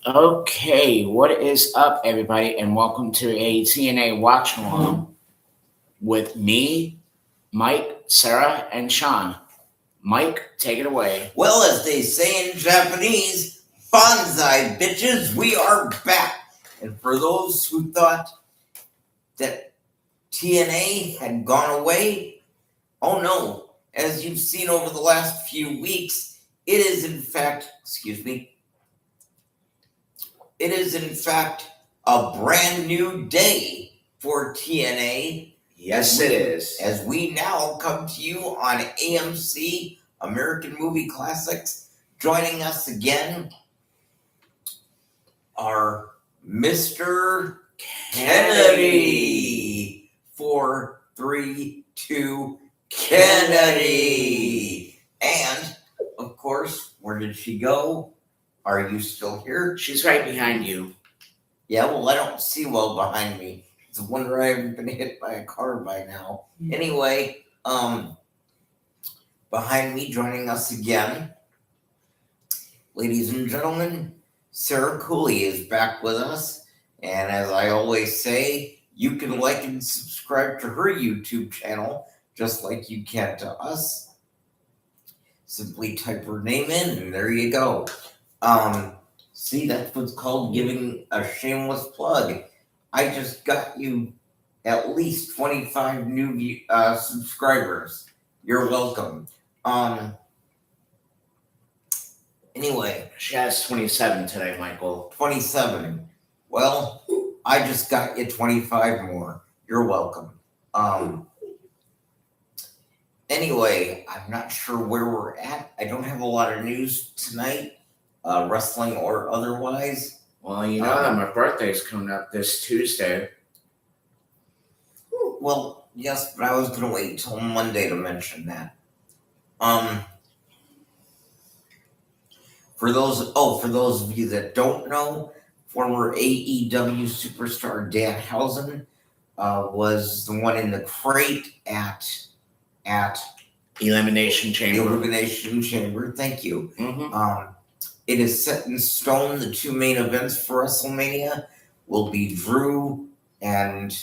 Okay, what is up, everybody, and welcome to a TNA Watch Along with me, Mike, Sarah, and Sean. Mike, take it away. Well, as they say in Japanese, bonsai bitches, we are back. And for those who thought that TNA had gone away, oh no. As you've seen over the last few weeks, it is in fact a brand new day for TNA. Yes, it is. As we now come to you on AMC, American Movie Classics. Joining us again are Mr. Kennedy. 4, 3, 2, Kennedy. And, of course, where did she go? Are you still here? She's right behind you. Yeah, well, I don't see well behind me. It's a wonder I haven't been hit by a car by now. Anyway, behind me, joining us again, ladies and gentlemen, Sarah Cooley is back with us. And as I always say, you can like and subscribe to her YouTube channel, just like you can to us. Simply type her name in, and there you go. See, that's what's called giving a shameless plug. I just got you at least 25 new subscribers. You're welcome. Anyway, she has 27 today, Michael. 27. Well, I just got you 25 more. You're welcome. Anyway, I'm not sure where we're at. I don't have a lot of news tonight, wrestling or otherwise. Well, you know that my birthday's coming up this Tuesday. Well, yes, but I was going to wait until Monday to mention that. For those of you that don't know, former AEW superstar Danhausen was the one in the crate at Elimination Chamber. Thank you. Mm-hmm. It is set in stone. The two main events for WrestleMania will be Drew and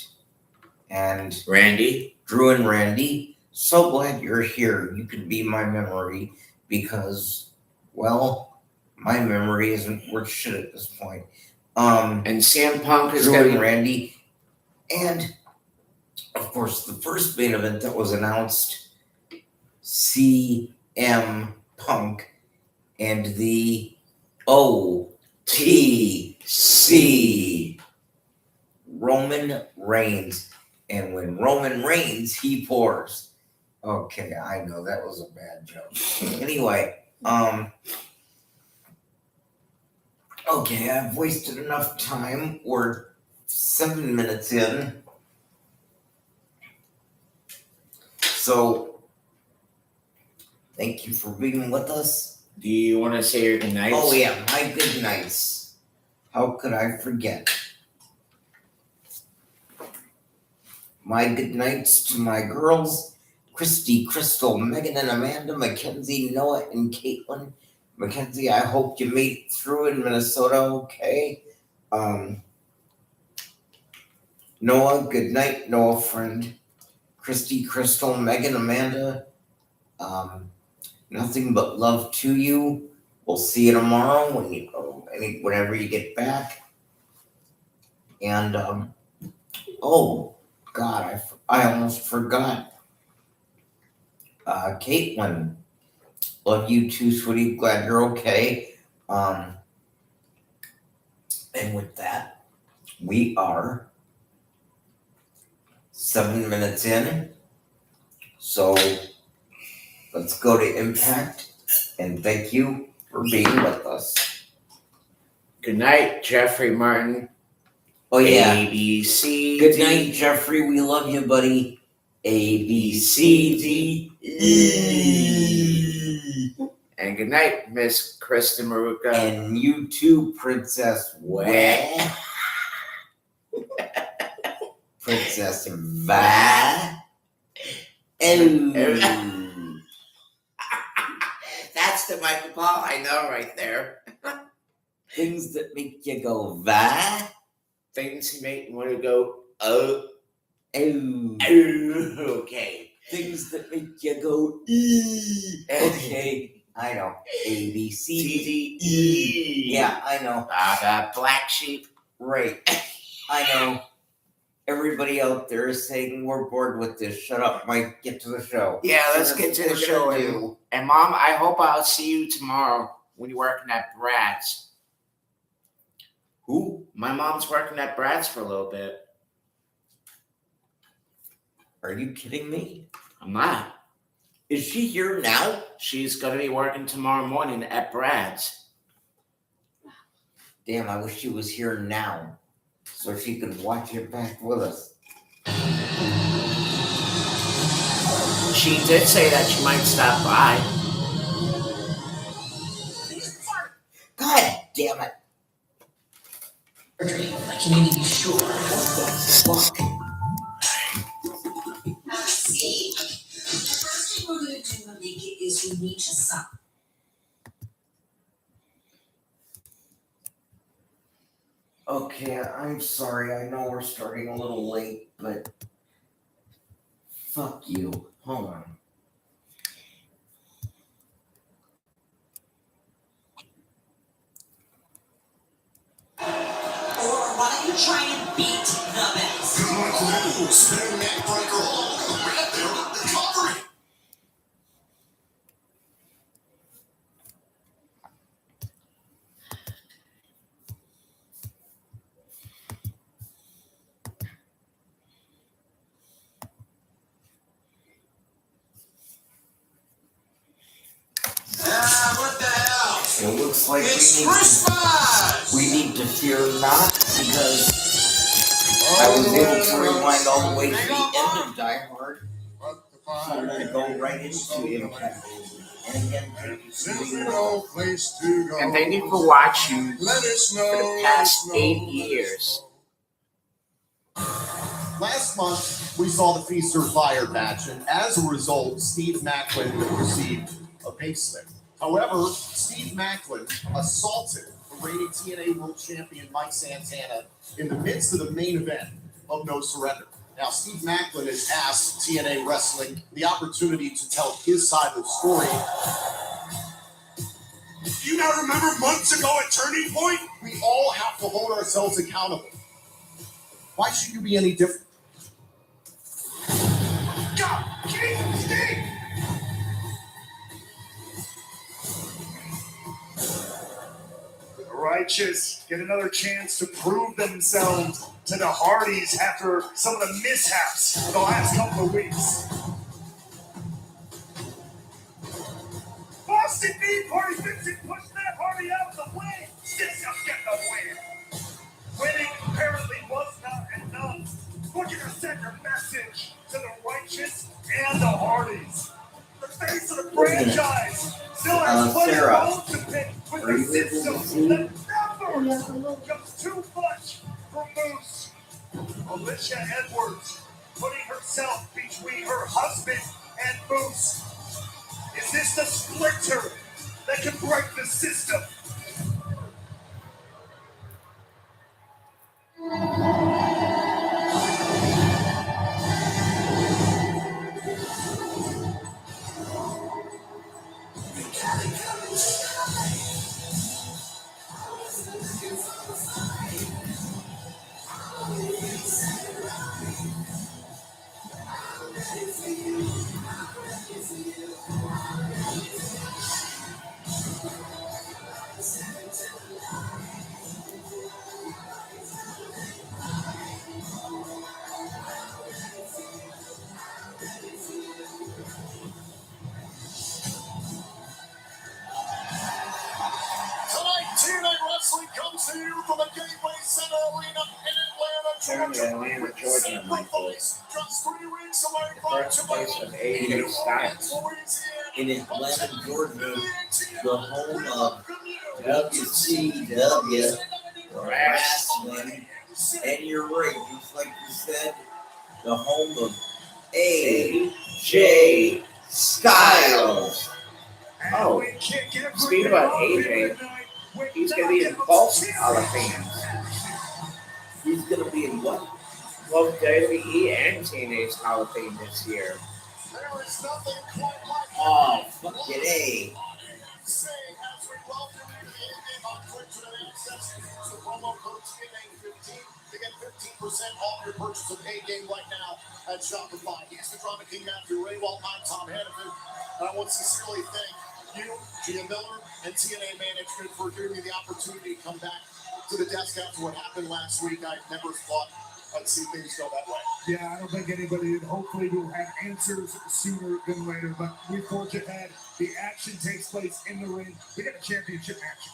Randy. Drew and Randy. So glad you're here. You can be my memory because, well, my memory isn't worth shit at this point. And CM Punk is Drew and Randy. And, of course, the first main event that was announced, CM Punk and the OTC, Roman Reigns. And when Roman Reigns, he pours. Okay, I know that was a bad joke. Anyway, okay, I've wasted enough time. We're 7 minutes in. So, thank you for being with us. Do you want to say your good nights? Oh, yeah, my good nights. How could I forget? My good nights to my girls, Christy, Crystal, Megan and Amanda, Mackenzie, Noah, and Caitlin. Mackenzie, I hope you made it through in Minnesota okay. Noah, good night, Noah friend. Christy, Crystal, Megan, Amanda, nothing but love to you. We'll see you tomorrow whenever you get back. And, oh, God, I almost forgot. Caitlin, love you too, sweetie. Glad you're okay. And with that, we are 7 minutes in. So let's go to Impact. And thank you for being with us. Good night, Jeffrey Martin. Oh, yeah. ABC. Good night, Jeffrey. We love you, buddy. ABCD. And good night, Miss Kristen Maruka. And you too, Princess Wah. Princess Va. That's the Michael Paul I know right there. Things that make you go, va? Things that make you want to go, oh, Oh. okay. Things that make you go, ee. Okay, I know. A, B, C, D, E. Yeah, I know. Black sheep. Right. I know. Everybody out there is saying we're bored with this. Shut up, Mike. Get to the show. Yeah, let's get to the show. And Mom, I hope I'll see you tomorrow when you're working at Brad's. Who? My mom's working at Brad's for a little bit. Are you kidding me? I'm not. Is she here now? She's going to be working tomorrow morning at Brad's. Damn, I wish she was here now so she could watch it back with us. She did say that she might stop by. God damn it. I can only be sure. Fuck. See, the first thing we're going to do, Malika, is we need to suck. Okay, I'm sorry. I know we're starting a little late, but fuck you. Hold on. Or why don't you try and beat the best? Good news. Spinning neckbreaker hole. Right there with recovery. What the hell? It looks like It's Christmas! we need to fear not because I was able to rewind all the way to the end of Die Hard. So I'm going to go right into Impact. And again, And thank you for watching Let us know. for the past 8 years. Last month, we saw the Feast or Fire match, and as a result, Steve Macklin received a facelift. However, Steve Macklin assaulted the reigning TNA World Champion Mike Santana in the midst of the main event of No Surrender. Now, Steve Macklin has asked TNA Wrestling the opportunity to tell his side of the story. You now remember months ago at Turning Point? We all have to hold ourselves accountable. Why should you be any different? God, King Steve! The Righteous get another chance to prove themselves to the Hardys after some of the mishaps of the last couple of weeks. Boston B Party Vincent pushed that Hardy out of the way. Sticks up get the win. Winning apparently was not enough. Looking to send a message to the Righteous and the Hardys. The face of the franchise still has plenty of Sarah, road to pick with are the you able to system see? that never comes too much for Moose. Alicia Edwards putting herself between her husband and Moose. Is this the splinter that can break the system? Tonight, TNA Wrestling comes to you from the Gateway Center Arena in Atlanta, Georgia. Atlanta, Georgia, Michael. Just 3 weeks away The from birthplace of AJ Styles. in Atlanta, Georgia, the home of WCW Wrestling. And you're right, just like you said, the home of AJ Styles. Oh, speaking about AJ, He's gonna be in both Hall of Fames. He's gonna be in what? Both WWE and TNA's Hall of Fame this year. There is nothing quite like Oh, fuck it, hey. saying as we welcome you to the in-game on Twitch and access to promo code TNA15 to get 15% off your purchase of A-Game right now at Shopify. He's the Drama King Matthew Raywell. I'm Tom Hannafin. And I want to sincerely thank you, Gia Miller, and TNA management for giving me the opportunity to come back to the desk after what happened last week. I never thought I'd see things go that way. Yeah, I don't think anybody did. Hopefully we'll have answers sooner than later, but we forge ahead. The action takes place in the ring. We got a championship match.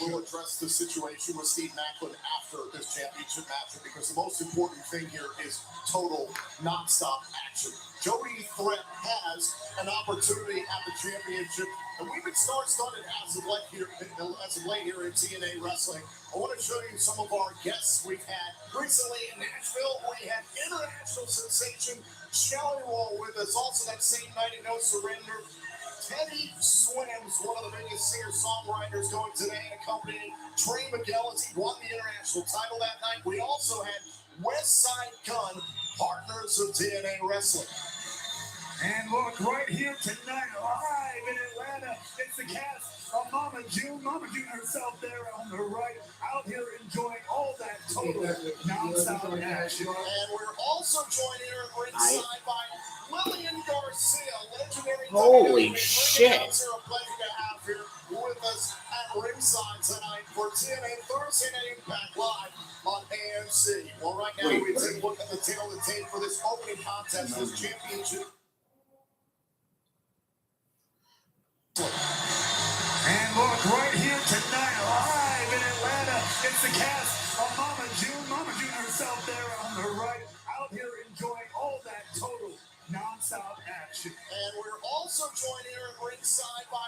We'll address the situation with Steve Macklin after this championship match because the most important thing here is total nonstop action. Jody Threat has an opportunity at the championship, and we've been started as of late here in TNA Wrestling. I want to show you some of our guests we've had recently in Nashville. We had international sensation Shelly Wall with us. Also that same night at No Surrender, Teddy Swims, one of the biggest singer-songwriters going today, accompanying Trey Miguel as he won the international title that night. We also had West Side Gun, partners of TNA Wrestling. And look, right here tonight, live in Atlanta, it's the cast of Mama June. Mama June herself there on the right, out here enjoying all that total non-stop action. And we're also joined here at ringside by Lillian Garcia, legendary Holy WWE shit. announcer. A pleasure to have here with us at ringside tonight for TNA Thursday Night Impact Live on AMC. Well, right now we take a look at the tail of the tape for this opening contest, this championship. And look, right here tonight, live in Atlanta, it's the cast of Mama June. Mama June herself there on the right, out here enjoying all that total non-stop action. And we're also joined here at ringside by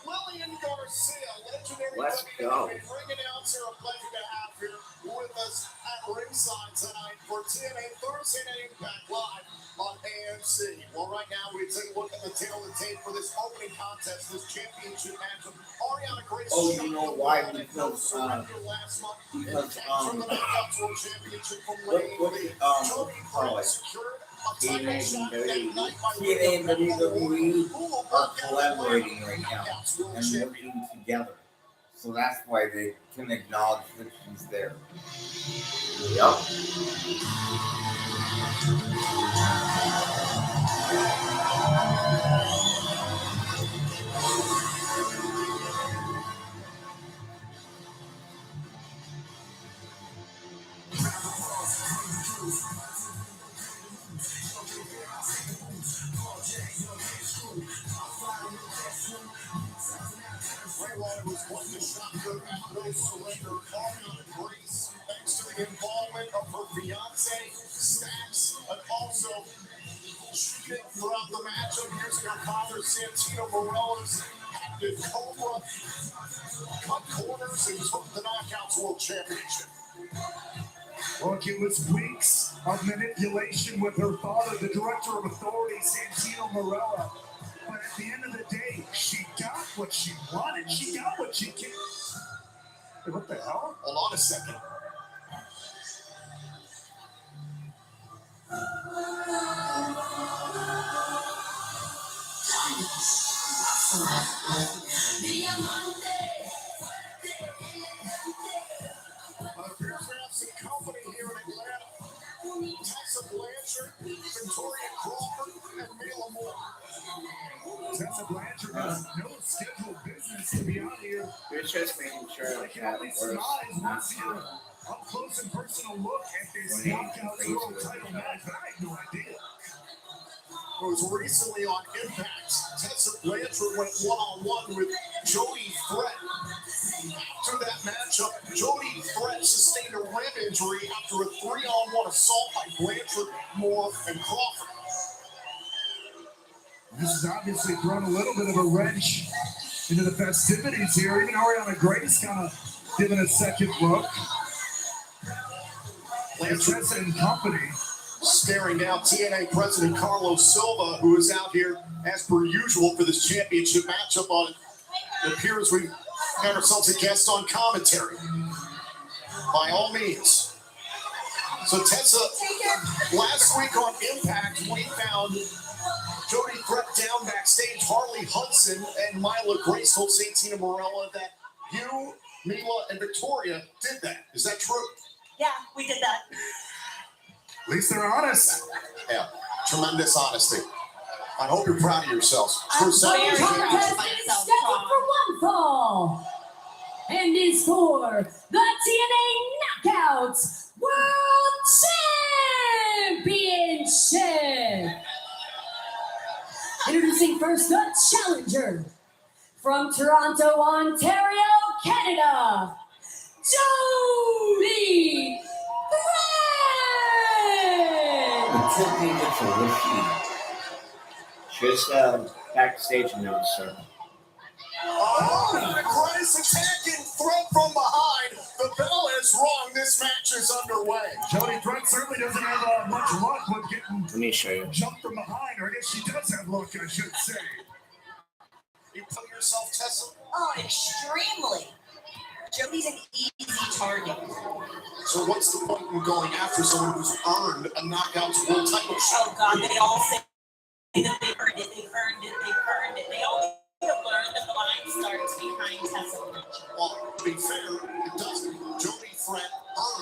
Lillian Garcia, legendary Let's go. WWE ring announcer. A pleasure to have here with us at ringside tonight for TNA Thursday Night Impact Live on AMC. Well, right now we take a look at the tail of the tape for this opening contest, this championship match of Ariana Grace. Oh, you know why? Because, last month, because, from the Knockouts World Championship from what, Lane. what call it? Secured TNA and WWE are collaborating right now and working together. So that's why they can acknowledge that she's there. Yep. Raywell was one to shotgun at No Surrender. Ariana Grace, thanks to the involvement of her fiance, Stax, and also cheating throughout the matchup using her father, Santino Morella's active Cobra, cut corners and took the Knockouts World Championship. Look, it was weeks of manipulation with her father, the director of authority, Santino Morella. But at the end of the day, she got what she wanted. She got what she came. Hey, what the hell? Hold on a second. Appears we have some company here in Atlanta. Tessa Blanchard, Victoria Crawford, and Mila Moore. Tessa Blanchard has no scheduled business to be out here. We're just making sure I that can that only works. surmise once you up close and personal look at this knockout world title match, but I have no idea. It was recently on Impact. Tessa Blanchard went one-on-one with Jody Threat. After that matchup, Jody Threat sustained a rib injury after a 3-on-1 assault by Blanchard, Moore, and Crawford. This has obviously thrown a little bit of a wrench into the festivities here. Even Ariana Grace kind of giving a second look. Tessa and company. Staring down TNA President Carlos Silva, who is out here as per usual for this championship matchup on it. Appears we Got ourselves a guest on commentary. By all means. So Tessa, last week on Impact, we found Jody Threat down backstage, Harley Hudson and Mila Graceful, Santina Morella, that you, Mila, and Victoria did that. Is that true? Yeah, we did that. At least they're honest. Yeah, tremendous honesty. I hope you're proud of yourselves. I'm First time very you proud. did it. Step up for one fall. And is for the TNA Knockouts World Championship. Introducing first the challenger from Toronto, Ontario, Canada, Jody Threat. Tiffany Mitchell, what's she? Just backstage notes, sir. Oh, Christ attacking Threat from behind. The bell is rung. This match is underway. Jody Threat certainly doesn't have much luck with getting Let me show you. jumped from behind, or I guess she does have luck, I should say. You put yourself, Tessa. Oh, extremely. Jody's an easy target. So what's the point in going after someone who's earned a Knockouts World title shot? Oh God, they all say that they earned it, they earned it, they earned it. They all need to learn that the line starts behind Tessa Blanchard. Well, to be fair, it doesn't. Jody Threat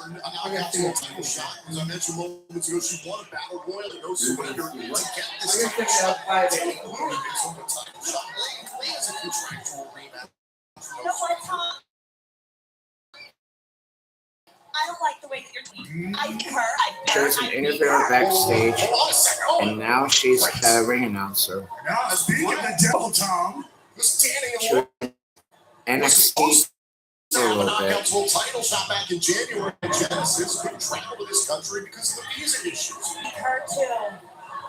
earned a Knockouts World title shot. As I mentioned moments ago, she won a battle royal and no surrender to get this title shot. Danny Blue gets on the title shot. Lee is a contractual rematch. You know what, Tom? I don't like the way that you're tweeting. I beat her. There's an I beat interviewer her. backstage, Hold on a second. Oh, and now she's a ring announcer. Now, speaking of the devil, Tom, Miss Danny She was NXT for a a little Knockouts bit. World title shot back in January. Genesis couldn't travel to this country because of the visa issues. Beat her too.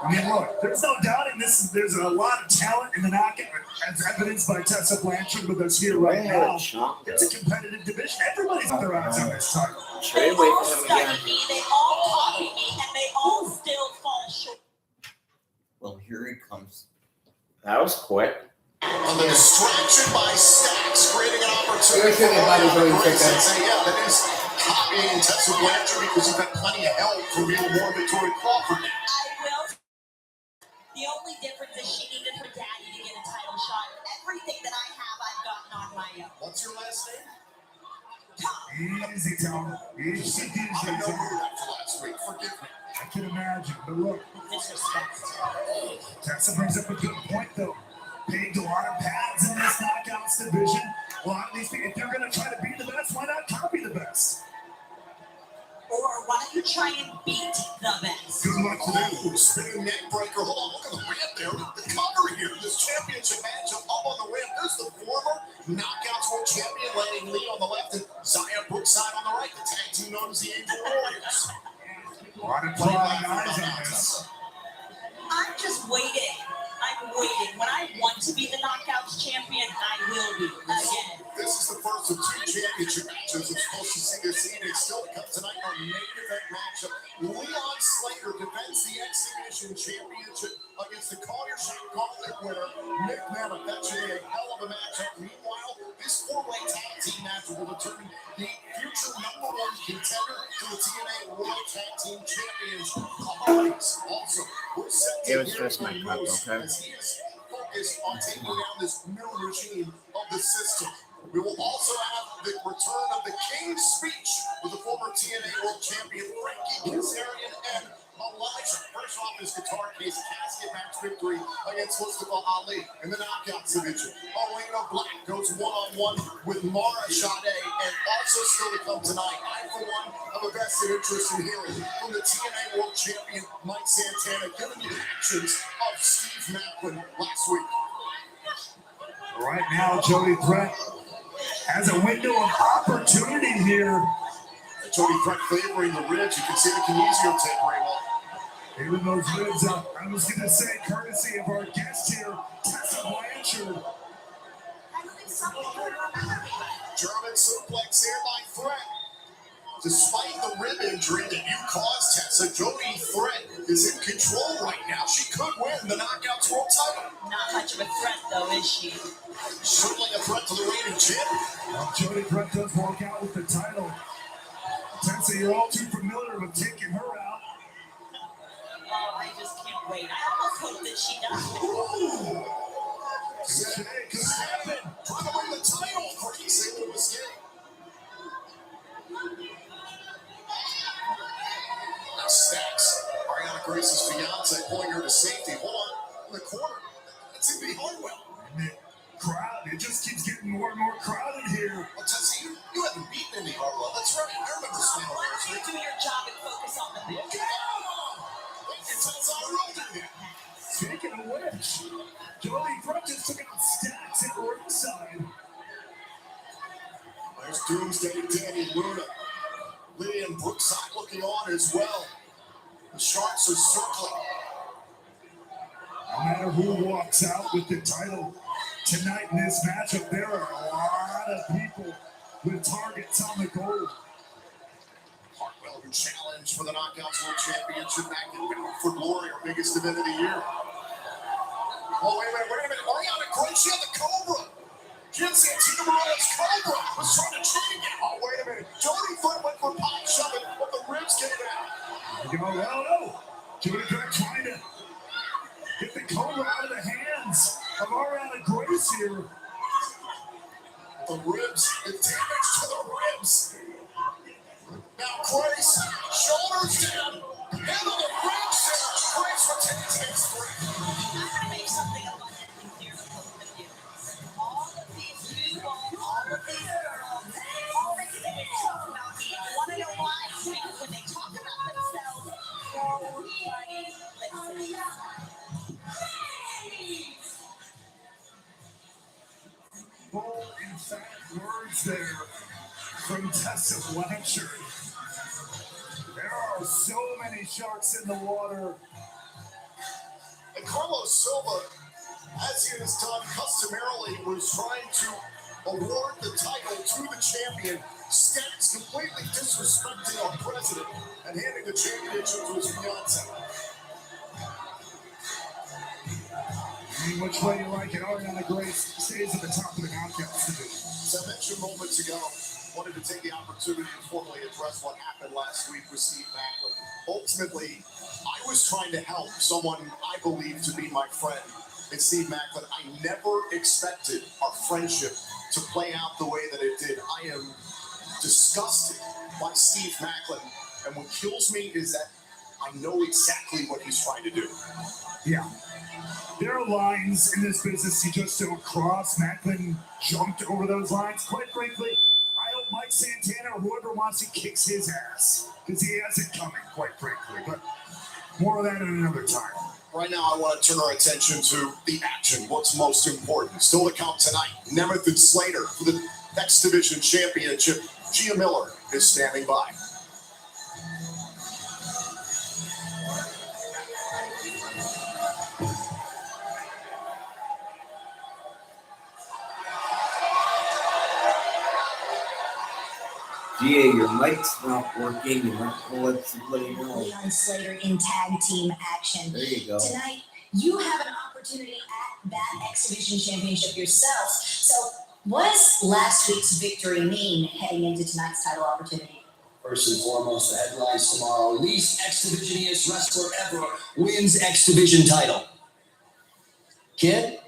I mean, look, there's no doubting this. There's a lot of talent in the knockout, as evidenced by Tessa Blanchard with us here right now. It's a competitive division. Everybody's got their eyes on this title. Should They we wait all for him study again? me, they all copy me, and they all still fall short. Well, here he comes. That was quick. On the distraction by Stacks, creating an opportunity. Let's get everybody going to check that. Say, yeah, that is copying Tessa Blanchard because you've got plenty of help from Neil Moore and Victoria Crawford. I will. The only difference is she needed her daddy to get a title shot. Everything that I have, I've gotten on my own. What's your last name? Tom. Easy, Tom. Easy, I easy. know you after last week. Forgive me. I can imagine. But look, Disrespect. Tessa brings up a good point, though. Paid a lot of pads in this knockouts division. A lot of these people, if you're going to try to be the best, why not copy the best? Or why don't you try and beat the best? Good luck to them. Ooh, spinning neck breaker. Hold on, look at the ramp there. The cover here. This championship matchup up on the ramp. There's the former Knockouts World Champion, Landing Lee on the left, and Zaya Brookside on the right. The tag team known as the Angel Warriors. A lot of prying eyes on this. I'm just waiting. I'm waiting. When I want to be the Knockouts champion, I will be again. This is the first of two championship matches. We're supposed to see this evening. Still to come tonight, our main event matchup. Leon Slater defends the Exhibition Championship against the Collier Shot Gauntlet winner, Nick Mammoth. That should be a hell of a matchup. Meanwhile, this four-way tag team match will determine the future number one contender to the TNA World Tag Team Champions. Also, we're set to It was hear just my from cup, Moose okay? as he is focused on taking down this new regime of the system. We will also have the return of the King's Speech with the former TNA World Champion Frankie Kazarian and Elijah. Fresh off his guitar case casket match victory against Mustafa Ali in the Knockouts division. Elena Black goes one-on-one with Mara Sade, and also still to come tonight, I for one have a vested interest in hearing from the TNA World Champion Mike Santana, given the actions of Steve Macklin last week. Right now, Jody Threat has a window of opportunity here. Jody Threat favoring the ribs. You can see the kinesio tape very well. Even those ribs up. I was going to say, courtesy of our guest here, Tessa Blanchard. I believe something good. German suplex here by Threat. Despite the rib injury that you caused, Tessa, Jody Threat is in control right now. She could win the Knockouts World title. Not much of a threat, though, is she? Certainly a threat to the reigning champ. Well, Jody Threat does walk out with the title. Tessa, you're all too familiar with taking her out. Oh, I just can't wait. I almost hope that she does. Ooh. Okay, Could happen. Trying to win the title. Crazy little escape. Now Stacks, Ariana Grace's fiance, pulling her to safety. Hold on, in the corner. It's Indy Hartwell. And the crowd, it just keeps getting more and more crowded here. Well, Tessa, you haven't beaten Indy Hartwell. That's right. I remember seeing Why don't you her. do your job and focus on the mission? Get out! It's Tessa in here. Speaking of which, Jody Threat just took out Stacks at ringside. There's Doomsday Danny Luna. Lillian Brookside looking on as well. The Sharks are circling. No matter who walks out with the title tonight in this matchup, there are a lot of people with targets on the gold. Hartwell who challenged for the Knockouts World Championship back in Bound for Glory, our biggest event of the year. Oh, wait a minute. Ariana Grace, she had the Cobra. Jen Santino Morella's Cobra was trying to trade again. Oh, wait a minute. Jody Threat went for pop shoving, but the ribs came out. You go, well, no. Jody Threat trying to get the Cobra out of the hands of Ariana Grace here. The ribs, the damage to the ribs. Now Grace, shoulders down, into the ribs. Grace retains his grip. I'm going to make something abundantly clear to both of you. All of these people, all of these girls, all they can do is talk about me. You want to know why? Because when they talk about themselves, nobody listens. Bold, emphatic words there from Tessa Blanchard. There are so many sharks in the water. And Carlos Silva, as he has done customarily, was trying to award the title to the champion. Stacks completely disrespecting our president and handing the championship to his fiance. Any which way you like it, Ariana Grace stays at the top of the knockouts division. As I mentioned moments ago, wanted to take the opportunity to formally address what happened last week with Steve Macklin. Ultimately, I was trying to help someone I believe to be my friend in Steve Macklin. I never expected our friendship to play out the way that it did. I am disgusted by Steve Macklin, and what kills me is that I know exactly what he's trying to do. Yeah. There are lines in this business you just don't cross. Macklin jumped over those lines. Quite frankly, I hope Mike Santana or whoever wants it kicks his ass, because he has it coming, quite frankly. But more of that at another time. Right now, I want to turn our attention to the action. What's most important? Still to come tonight, Nemeth and Slater for the X Division Championship. Gia Miller is standing by. Gia, your mic's not working. You might want to let somebody know. Leon Slater in tag team action. There you go. Tonight, you have an opportunity at that X Division Championship yourself. So, what does last week's victory mean heading into tonight's title opportunity? First and foremost, the headlines tomorrow. Least X Divisioniest wrestler ever wins X Division title. Kid,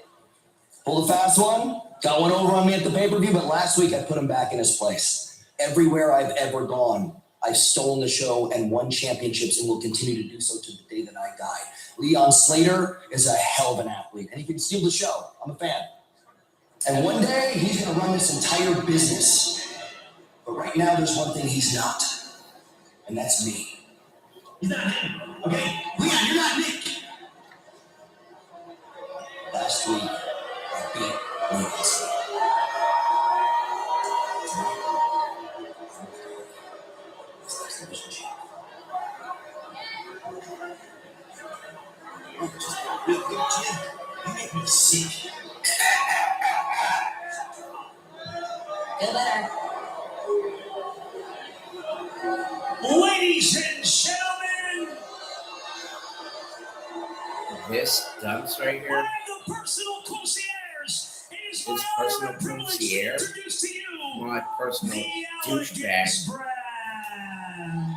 pulled a fast one. Got one over on me at the pay-per-view, but last week I put him back in his place. Everywhere I've ever gone, I've stolen the show and won championships and will continue to do so to the day that I die. Leon Slater is a hell of an athlete, and he can steal the show. I'm a fan. And one day, he's going to run this entire business. But right now, there's one thing he's not, and that's me. He's not him, okay? Leon, you're not Nick. Last week, I beat Leon Slater. Real quick, Jim, you make me sick. Feel better. Ladies and gentlemen, This dunce right I here, am the personal concierge. It is my this honor personal and privilege to concierge, introduce to you my personal the douchebag. Elegance brand.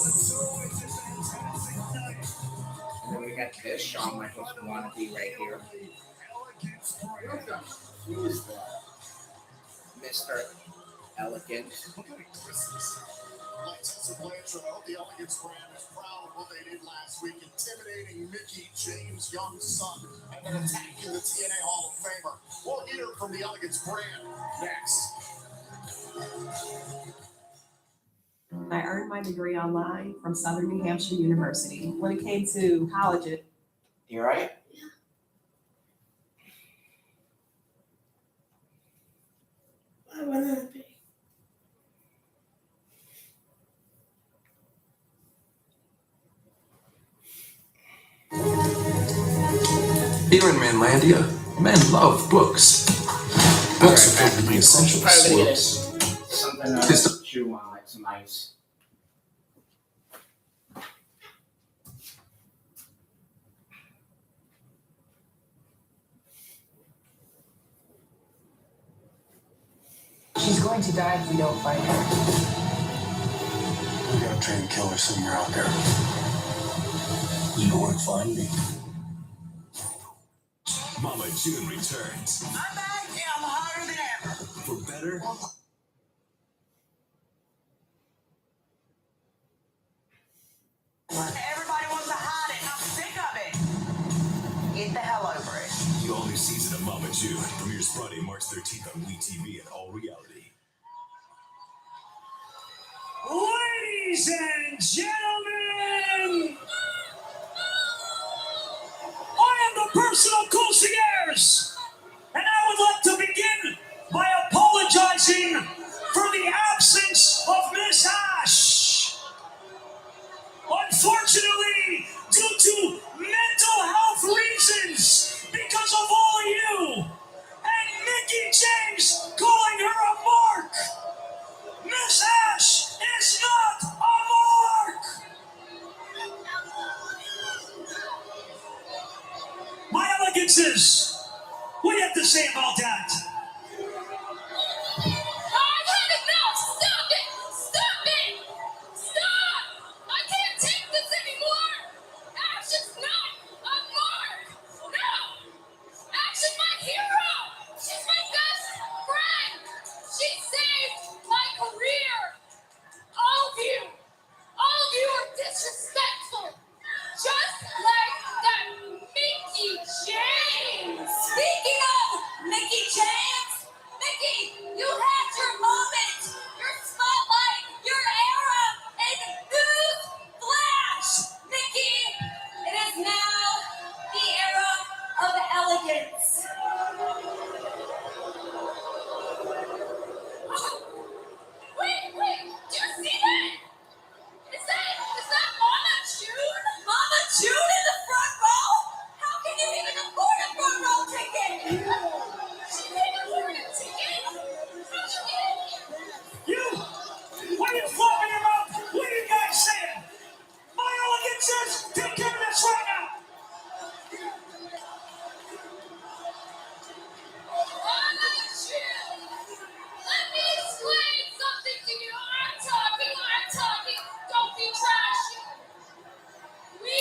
It's always a fantastic night. And then we got this Shawn Michaels wannabe right here, Elegance brand. Who is that? Mr. Elegance. Look at Christmas. Like Tessa Blanchard, I hope the Elegance brand is proud of what they did last week, intimidating Mickey James' young son and then attacking the TNA Hall of Famer. We'll hear from the Elegance brand next. I earned my degree online from Southern New Hampshire University. When it came to college, You right? Why wouldn't it be? Here in Manlandia, men love books. Books are probably essential to Probably gonna get schools. something Just to chew on, like some ice. she's going to die if we don't find her. We gotta train a killer somewhere out there. You know where to find me. Mama June returns. I'm back and I'm hotter than ever. For better Everybody wants to hide it, and I'm sick of it. Get the hell over it. the all-new season of Mama June premieres Friday, March 13th on WeTV and All Reality. Ladies and gentlemen, I am the personal concierge, and I would like to begin by apologizing for the absence of Miss Ash. Unfortunately, due to mental health reasons, because of all you and Mickey James calling her a mark, Miss Ash is not a mark. My elegances, what do you have to say about that? I've had enough! Stop it! Stop it! Stop! I can't take this anymore! Ash is not a mark! No! Ash is my hero! She's my best friend! She saved my career! All of you are disrespectful! Just like that Mickey James! Speaking of Mickey James, Mickey, you had your moment, your spotlight, your era, and news flash. Mickey, it is now the era of elegance. Wait, do you see that? Is that Mama June? Mama June in the front row? How can you even afford a front row ticket? She can't afford a ticket? How'd you get in here? You, what are you flopping your mouth? What are you guys saying? My elegances, take care of this right now. Mama June! Let me explain something to you. I'm talking. Don't be trashy. We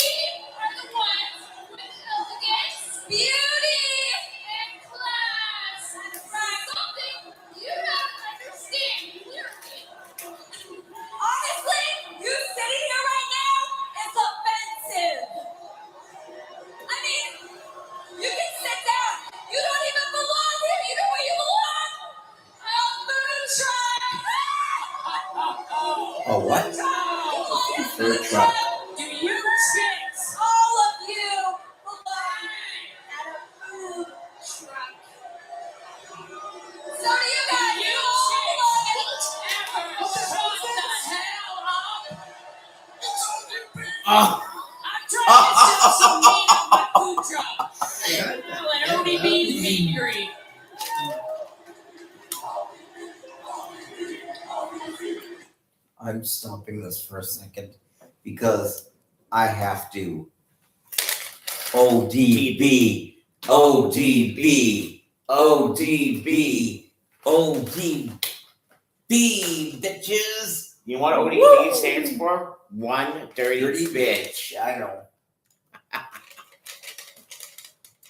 are the ones with elegance, beauty, and class. Something you don't understand clearly. Honestly, you sitting here right now is offensive. I mean, you can sit down. You don't even belong here. You know where you belong? Food truck. Oh, what? Food truck. Do you chicks? All of you belong at a food truck. So do you guys. You all belong at Ever shut the hell up? Oh, I'm trying to sell some meat on my food truck. And only beans meat and green. I'm stopping this for a second because I have to. ODB, ODB, ODB, ODB, bitches. You know what ODB stands for? One dirty Dirty bitch. bitch, I know.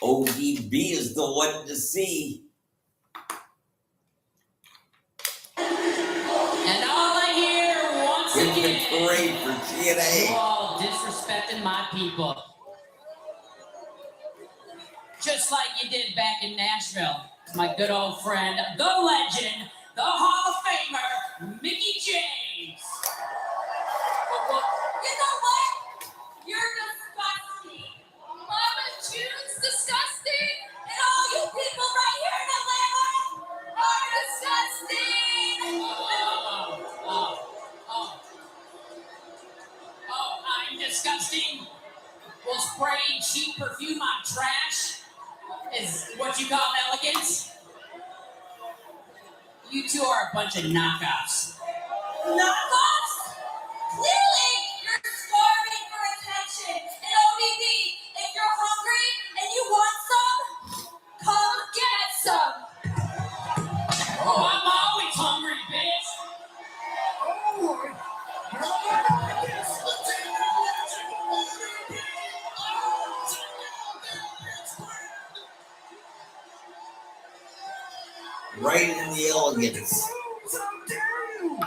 ODB is the one to see. And all I hear once Give the again, parade for you TNA. all disrespecting my people. Just like you did back in Nashville. My good old friend, the legend, the Hall of Famer, Mickey James. You know what? You're disgusting. Mama June's disgusting. And all you people right here in Atlanta are disgusting. I'm disgusting. Will spraying cheap perfume on trash is what you call elegance? You two are a bunch of knockoffs. Knockoffs? Clearly, you're starving for attention. And ODB, if you're hungry and you want some, come get some. Oh, I'm always hungry, bitch. Right in the elegance. How dare you?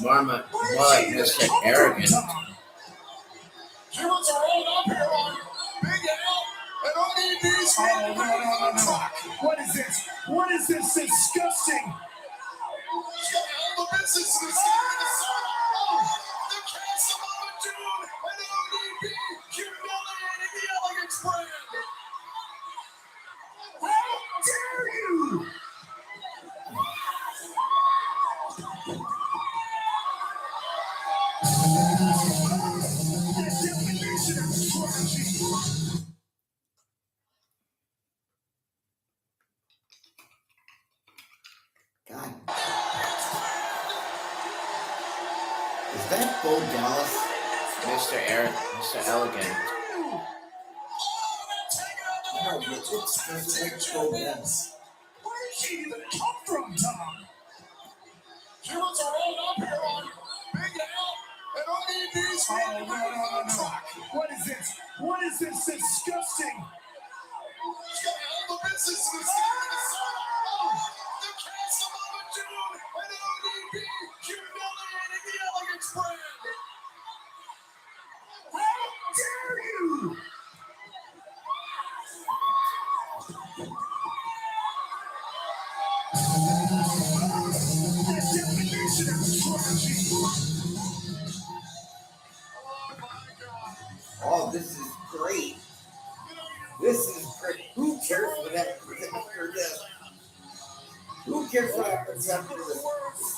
More like Mr. Arrogant. Humans are all up here on Big Al and ODB's on the track. What is this? What is this? Disgusting. The business is here to serve. The cast of Mama June and ODB humiliating the elegance brand. How dare you? The definition of strategy. God. Is that Bo Dallas? Mr. Elegant. No, it's like Bo Dallas. Where did she even come from, Tom? Humans are all up here on Big Al and ODB's on the track. What is this? What is this? Disgusting. The business is here to serve. The cast of Mama June and ODB humiliating the elegance brand. How dare you? The definition of strategy. Oh my God. Oh, this is great. This is great. Who cares what that presenter does? Who cares what that presenter does?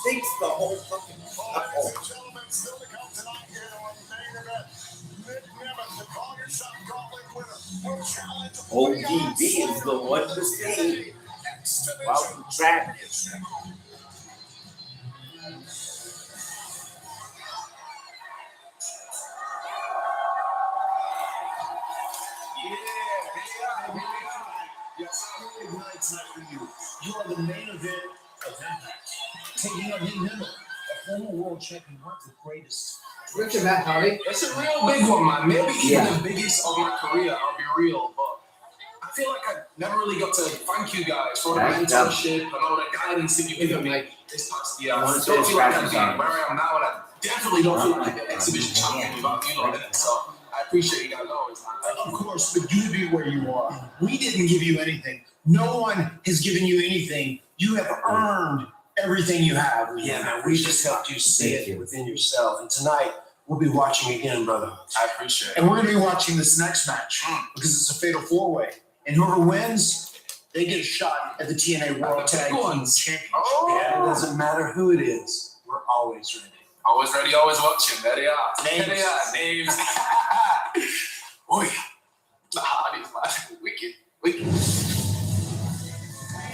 Stinks the whole fucking Ladies and show. gentlemen, still to come tonight here on Main Event. Nick Nemeth, the Call Your Shot Gauntlet winner, will challenge ODB is the one to see. Welcome back. Yes, I really night tonight for you. You are the main event of Impact. Taking on Nick Nemeth, a former world champion, one of the greatest. Richard Matt Hardy. It's a real big one, man. Maybe even the biggest of my career, I'll be real. But I feel like I never really got to thank you guys for the mentorship and all the guidance that you've given me this past year. I don't feel like I'm being where I am now, and I definitely don't feel like the exhibition champion without you lot in it. So I appreciate you guys always, man. Of course, but you to be where you are. We didn't give you anything. No one has given you anything. You have earned everything you have. Yeah, man, we just helped you see it within yourself. And tonight, we'll be watching again, brother. I appreciate it. And we're going to be watching this next match because it's a fatal four-way. And whoever wins, they get a shot at the TNA World Tag Team Championship. Yeah, it doesn't matter who it is. We're always ready. Always ready, always watching. There they are. Names. There they are. Names. Boy, the Hardys, man. Wicked. Main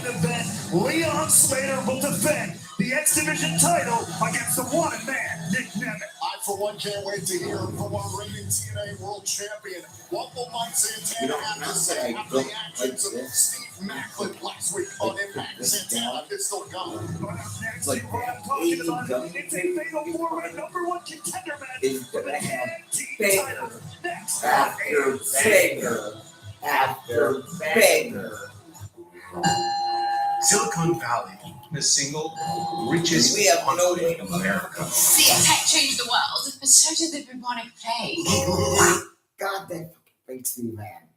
Event Leon Slater will defend the X Division title against the wanted man, Nick Nemeth. I, for one, can't wait to hear from our reigning TNA World Champion. What will Mike Santana have to say after the actions of Steve Macklin last week on Impact? Santana is still gone. But up next, Like, what I'm talking about, it's a fatal four-way #1 contender match for the tag team title. Next, After Banger. After Banger. Silicon Valley, the single richest We have no country in America. See, tech changed the world, but so did the bubonic plague. God, that makes me mad.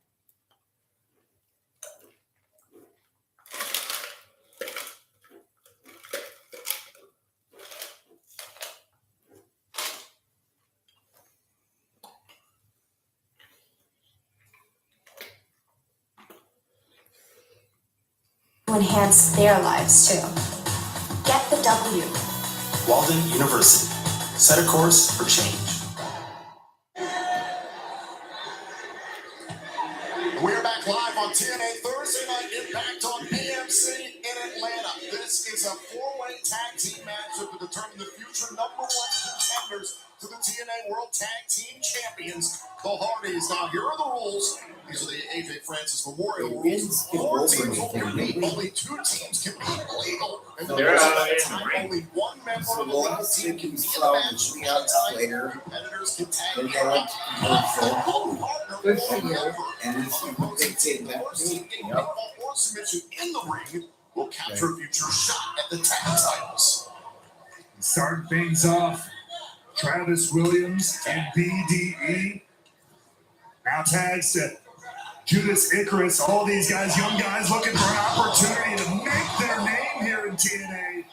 To enhance their lives too. Get the W. Walden University. Set a course for change. We're back live on TNA Thursday Night Impact on AMC in Atlanta. This is a four-way tag team matchup to determine the future #1 contenders to the TNA World Tag Team Champions, the Hardys. Now, here are the rules. These are the AJ Francis Memorial rules. 4 teams will compete. Only 2 teams can be legal. And the rest of the time, only one member of the legal team can be in the match. Competitors can tag And in they like one partner Good for or you. member. And this is what they did back First team getting then. Yep. pinfall or submission in the ring will capture a future shot at the tag titles. Starting things off, Travis Williams and BDE. Now tags to Judas Icarus. All these guys, young guys, looking for an opportunity to make their name here in TNA.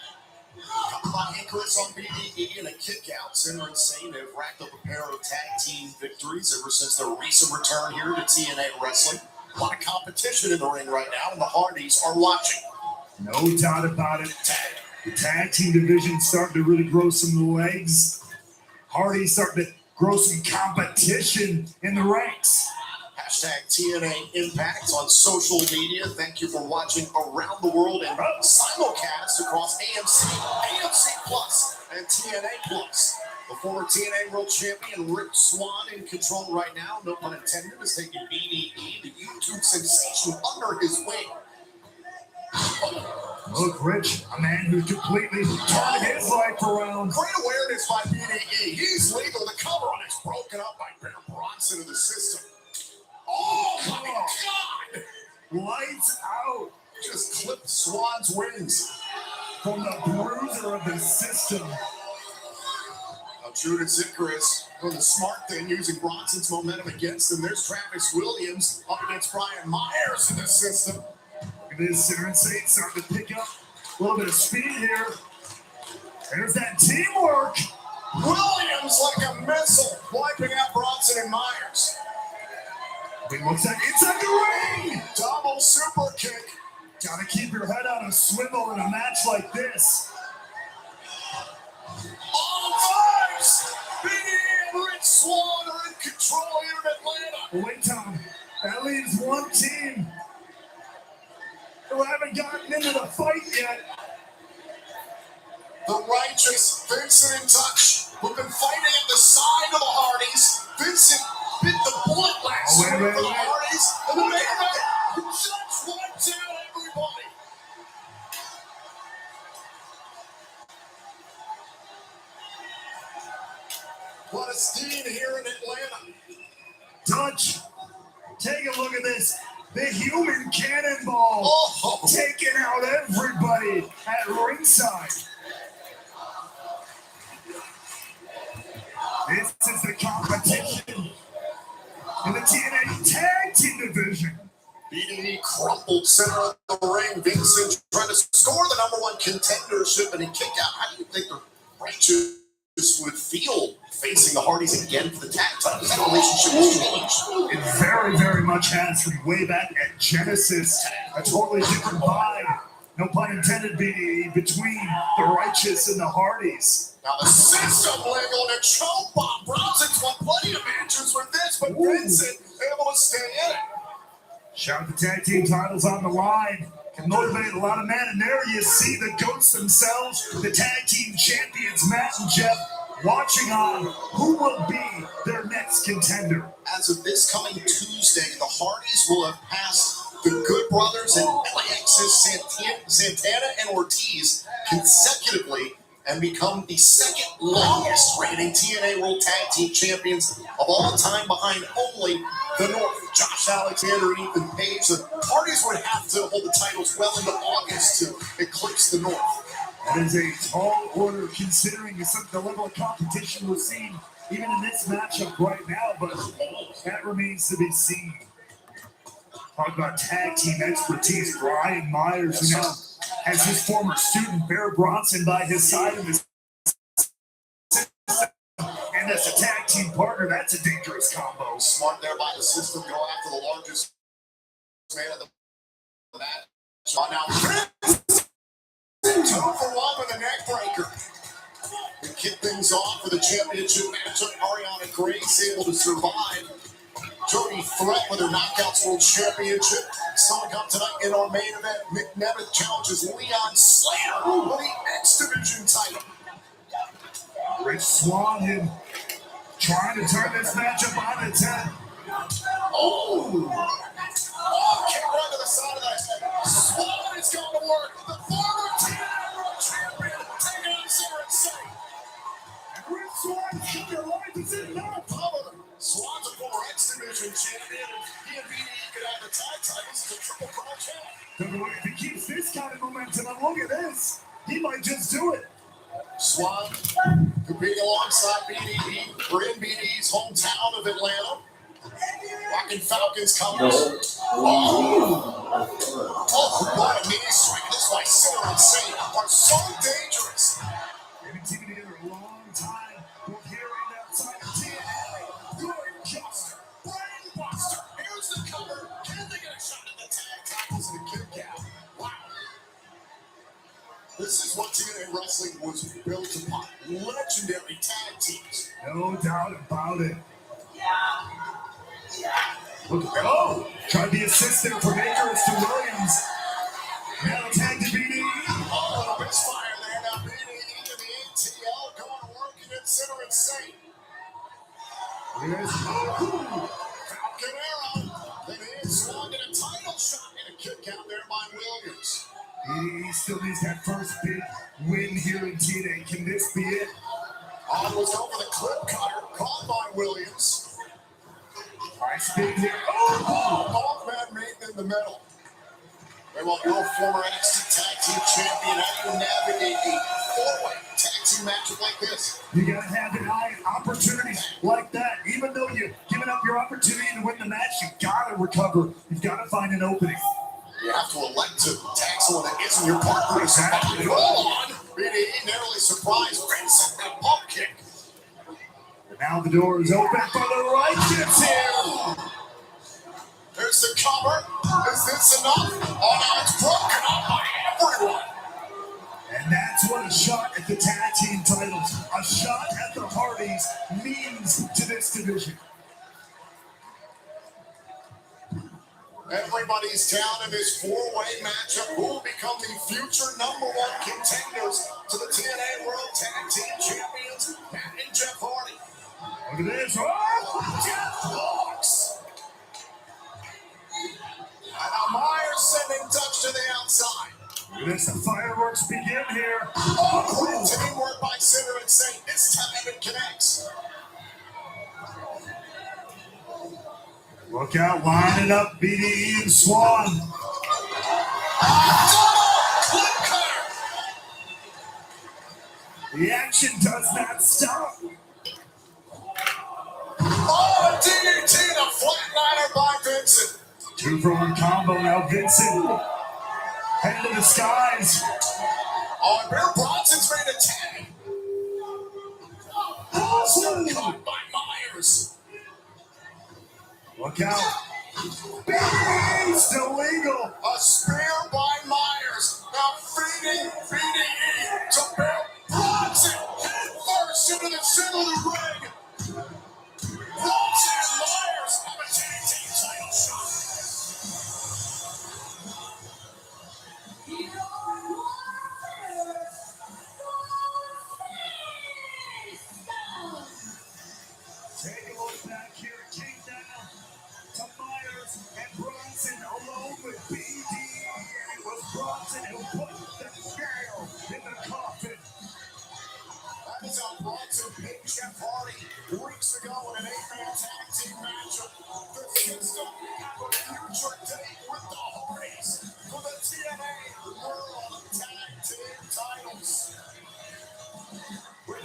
By Icarus on BDE and a kick out. Sinner and Sane have racked up a pair of tag team victories ever since their recent return here to TNA Wrestling. A lot of competition in the ring right now, and the Hardys are watching. No doubt about it. The tag team division starting to really grow some legs. Hardy's starting to grow some competition in the ranks. Hashtag TNA Impact on social media. Thank you for watching around the world and simulcast across AMC, AMC Plus, and TNA Plus. The former TNA World Champion Rick Swann in control right now, no pun intended, is taking BDE, the YouTube sensation, under his wing. Look, Rich, a man who's completely turned his life around. Great awareness by BDE. He's legal. The cover on it's broken up by Bear Bronson in the system. Oh my God! Lights out Just clipped Swann's wings. from the bruiser of the system. Now Judas Icarus doing the smart thing, using Bronson's momentum against him. There's Travis Williams up against Brian Myers in the system. Look at this, Sinner and Satan starting to pick up a little bit of speed here. There's that teamwork. Williams like a missile, wiping out Bronson and Myers. It looks like inside the ring. Double super kick. Gotta keep your head on a swivel in a match like this. All vibes. BDE and Rich Swann are in control here in Atlanta. Wait, Tom, that leaves one team who haven't gotten into the fight yet. The righteous Vincent and Touch, who've been fighting at the side of the Hardys. Vincent bit the bullet last Oh, wait, week wait, for the wait. Hardys. And the main event, Touch wipes out everybody. What a scene here in Atlanta. Dutch, take a look at this. The human cannonball Oh, taking out everybody at ringside. This is the competition in the TNA Tag Team Division. BDE crumpled center of the ring. Vincent trying to score the #1 contendership and a kick out. How do you think the righteous would feel facing the Hardys again for the tag titles? That relationship has changed. It very, very much has from way back at Genesis. A totally different vibe, no pun intended, BDE, between the Righteous and the Hardys. Now the system leg on a choke bomb. Bronson's won plenty of matches for this, but Vincent able to stay in it. Shout out the tag team titles on the line. can motivate a lot of men. And there you see the GOATs themselves, the tag team champions, Matt and Jeff, watching on who will be their next contender. As of this coming Tuesday, the Hardys will have passed the Good Brothers and LAX's Santana and Ortiz consecutively and become the second longest reigning TNA World Tag Team Champions of all time, behind only the North. Josh Alexander and Ethan Page. The Hardys would have to hold the titles well into August to eclipse the North. That is a tall order considering the level of competition we're seeing even in this matchup right now, but that remains to be seen. Talk about tag team expertise. Brian Myers, who now has his former student Bear Bronson by his side in this, and as a tag team partner, that's a dangerous combo. Smart there by the system, go after the largest man of the match. Now, 2 for 1 with a neck breaker. To kick things off for the championship matchup, Ariana Grace able to survive. Jody Threat with her Knockouts World Championship. Coming up tonight in our main event, Mick Nemeth challenges Leon Slater for the X Division title. Rich Swann trying to turn this matchup on its head. Oh, kick right to the side of the head. Swann is going to work. The former TNA World Champion taking on Sarah Insane. And Rich Swann keep their life is in no power. Swann's a former X Division champion, and he and BDE could have the tag titles as a triple crown champ. If he keeps this kind of momentum, and look at this, he might just do it. Swann competing alongside BDE. We're in BDE's hometown of Atlanta. Rockin' Falcons coming. Oh, what a knee strike. This is why Sarah Insane are so dangerous. They've been teaming together a long time. Both here and outside of TNA. Good Buster, Brain Buster. Here's the cover. Can they get a shot at the tag titles and a kick out? Wow. This is what TNA Wrestling was built upon. Legendary tag teams. No doubt about it. Look, tried the assist there from Akers to Williams. Now tag to BDE. Oh, a misfire there. Now BDE to the ATL going to work against Center Insane. Here's Falcon Arrow. Then is Swann get a title shot and a kick out there by Williams. BDE still needs that first big win here in TNA. Can this be it? On was over the clip cutter, caught by Williams. Nice big here. Mothman made in the middle. Very well, your former NXT Tag Team Champion. How do you navigate a four-way tag team matchup like this? You gotta have an eye on opportunities like that. Even though you've given up your opportunity to win the match, you gotta recover. You've gotta find an opening. You have to elect to tag someone that isn't your partner. Exactly. Hold on. BDE narrowly surprised Vincent that pump kick. Now the door is open for the Righteous here. There's the cover. Is this enough? Oh, now it's broken up by everyone. And that's what a shot at the tag team titles, a shot at the Hardys means to this division. Everybody's down in this four-way matchup. Who will become the future #1 contenders to the TNA World Tag Team Champions, Matt and Jeff Hardy. Look at this. Oh! Jeff walks. And now Myers sending Dutch to the outside. Look at this. The fireworks begin here. Oh, teamwork by Center Insane. This time it connects. Look out, lining up BDE and Swann. Clip cutter. The action does not stop. Oh, a DDT and a flatliner by Vincent. 2-for-1 combo now. Vincent heading to the skies. Oh, and Bear Bronson's made a tag. Bronson caught by Myers. Look out. BDE still legal. A spear by Myers. Now feeding BDE to Bear Bronson. Head first into the center of the ring. Bronson and Myers have a tag team title shot.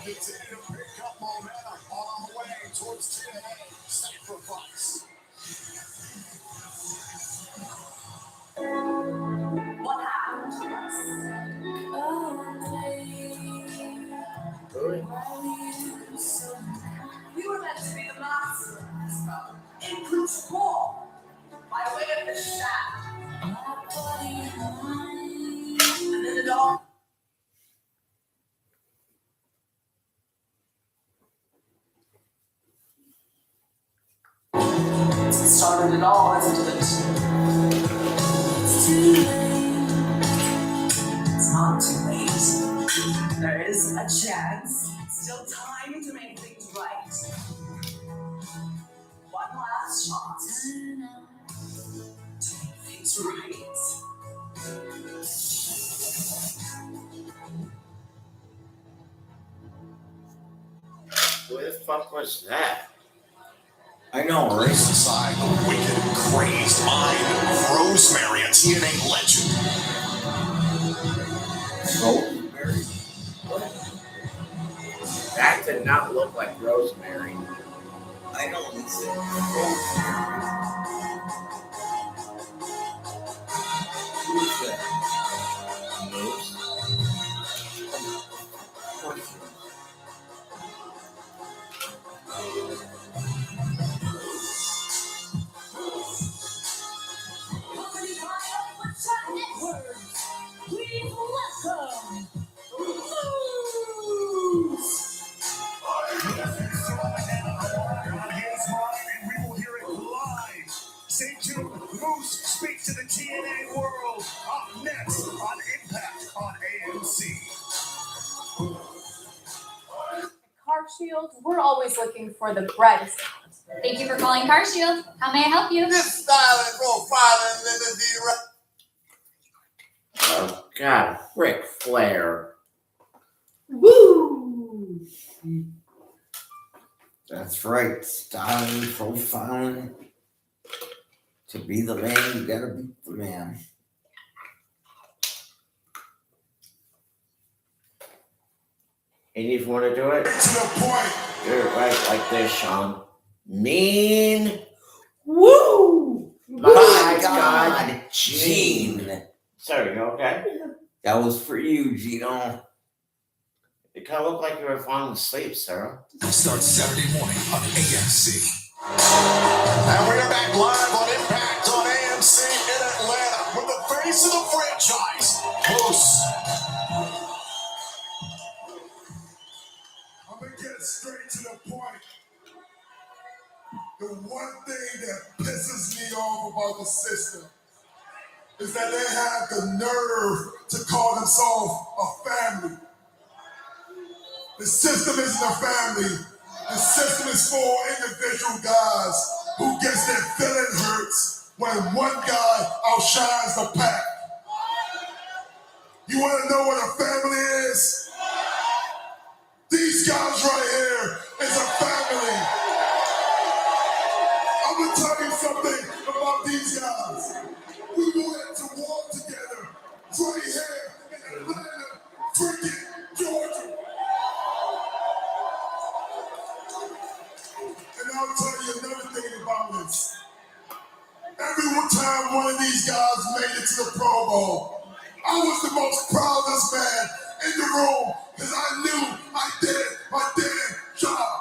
get to pick up momentum on the way towards TNA Sacrifice. What happened to us? We were meant to be the masters, in control, by way of the shadow. And then it all. It started it all, isn't it? It's too late. It's not too late. There is a chance. Still time to make things right. One last shot to make things right. Who the fuck was that? I know, right? Inside the wicked, crazed mind of Rosemary, a TNA legend. Rosemary? That did not look like Rosemary. I know it's Who's that? Moose? Please welcome Stay tuned. Moose speaks to the TNA world. Up next on Impact on AMC. CarShield, we're always looking for the brightest. Thank you for calling CarShield. How may I help you? This styling profiling in the Oh God, Ric Flair. Woo! That's right. Styling, profiling. To be the man, you gotta be the man. And if you want to do it, to the point. do it right like this, Sean. Mean. Woo! My God, Gene. Sorry, you okay? That was for you, Gino. It kind of looked like you were falling asleep, Sarah. Starts Saturday morning on AMC. And we're back live on Impact on AMC in Atlanta with the face of the franchise, Moose. I'm gonna get straight to the point. The one thing that pisses me off about the system is that they have the nerve to call themselves a family. The system isn't a family. The system is for individual guys who gets their feeling hurts when one guy outshines the pack. You want to know what a family is? These guys right here is a family. I'm gonna tell you something about these guys. We went to war together right here in Atlanta, freaking Georgia. And I'll tell you another thing about this. Every one time one of these guys made it to the Pro Bowl, I was the most proudest man in the room because I knew I did my damn job.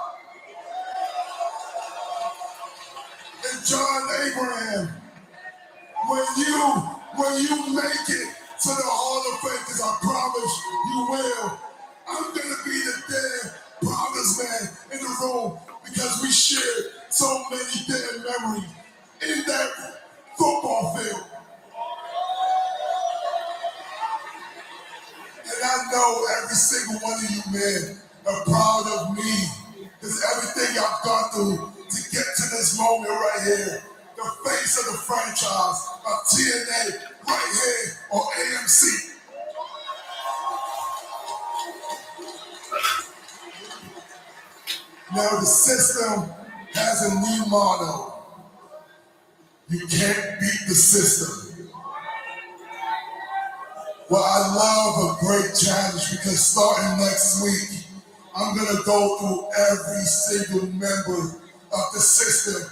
And John Abraham, when you make it to the Hall of Fame, because I promise you will, I'm gonna be the damn proudest man in the room because we shared so many damn memories in that football field. And I know every single one of you men are proud of me because everything I've gone through to get to this moment right here, the face of the franchise of TNA right here on AMC. Now the system has a new motto. You can't beat the system. Well, I love a great challenge because starting next week, I'm gonna go through every single member of the system.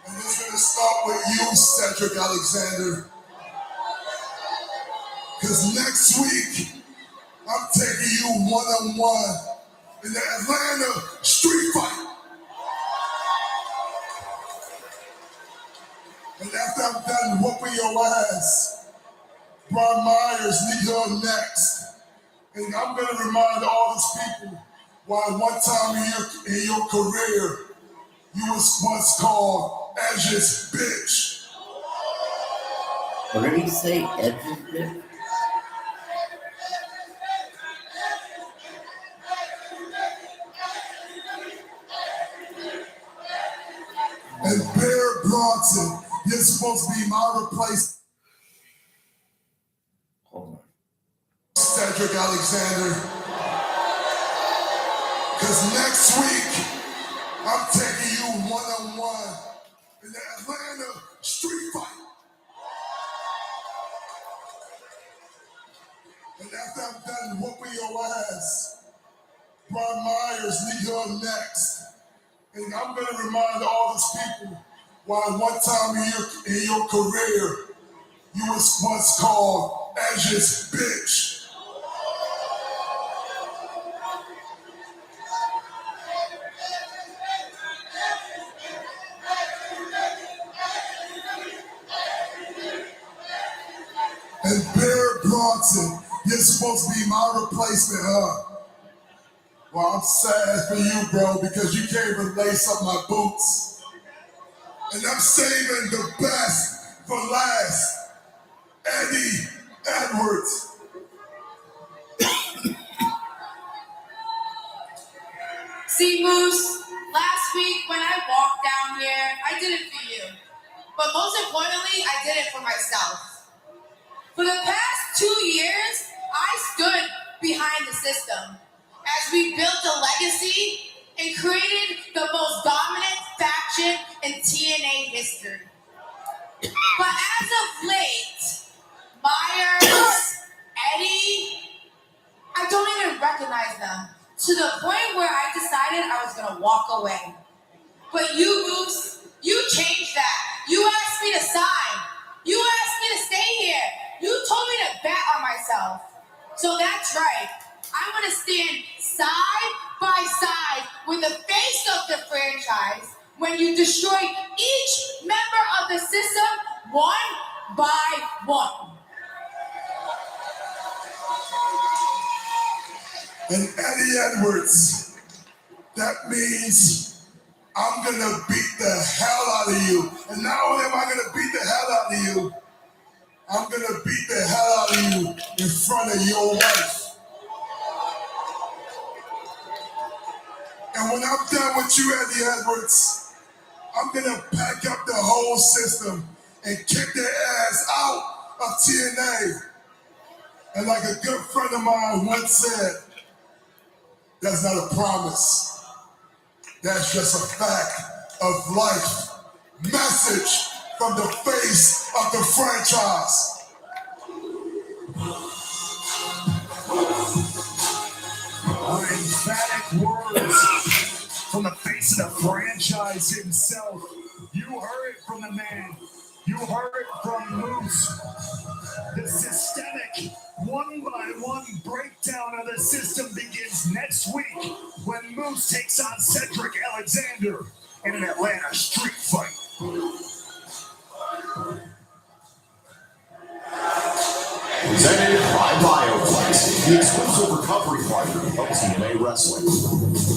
And it's gonna start with you, Cedric Alexander. Because next week, I'm taking you one-on-one in the Atlanta street fight. And after I'm done whooping your ass, Brian Myers, you're next. And I'm gonna remind all these people why one time in your career, you was once called Edge's bitch. What did he say? Edge's bitch? And Bear Bronson, you're supposed to be my replacement. Hold on. Cedric Alexander. Because next week, I'm taking you one-on-one in the Atlanta street fight. And after I'm done whooping your ass, Brian Myers, you're next. And I'm going to remind all these people why one time in your career, you was once called Edge's bitch. And Bear Bronson, you're supposed to be my replacement, huh? Well, I'm sad for you, bro, because you can't even lace up my boots. And I'm saving the best for last. Eddie Edwards. See, Moose, last week when I walked down here, I did it for you. But most importantly, I did it for myself. For the past 2 years, I stood behind the system as we built a legacy and created the most dominant faction in TNA history. But as of late, Myers, Eddie, I don't even recognize them, to the point where I decided I was gonna walk away. But you, Moose, you changed that. You asked me to sign. You asked me to stay here. You told me to bet on myself. So that's right. I'm gonna stand side by side with the face of the franchise when you destroy each member of the system one by one. And Eddie Edwards, that means I'm gonna beat the hell out of you. And not only am I gonna beat the hell out of you, I'm gonna beat the hell out of you in front of your wife. And when I'm done with you, Eddie Edwards, I'm gonna pack up the whole system and kick their ass out of TNA. And like a good friend of mine once said, that's not a promise. That's just a fact of life. Message from the face of the franchise. Emphatic words from the face of the franchise himself. You heard it from the man. You heard it from Moose. The systemic one-by-one breakdown of the system begins next week when Moose takes on Cedric Alexander in an Atlanta street fight. Presented by BioFlex, the exclusive recovery partner of TNA Wrestling.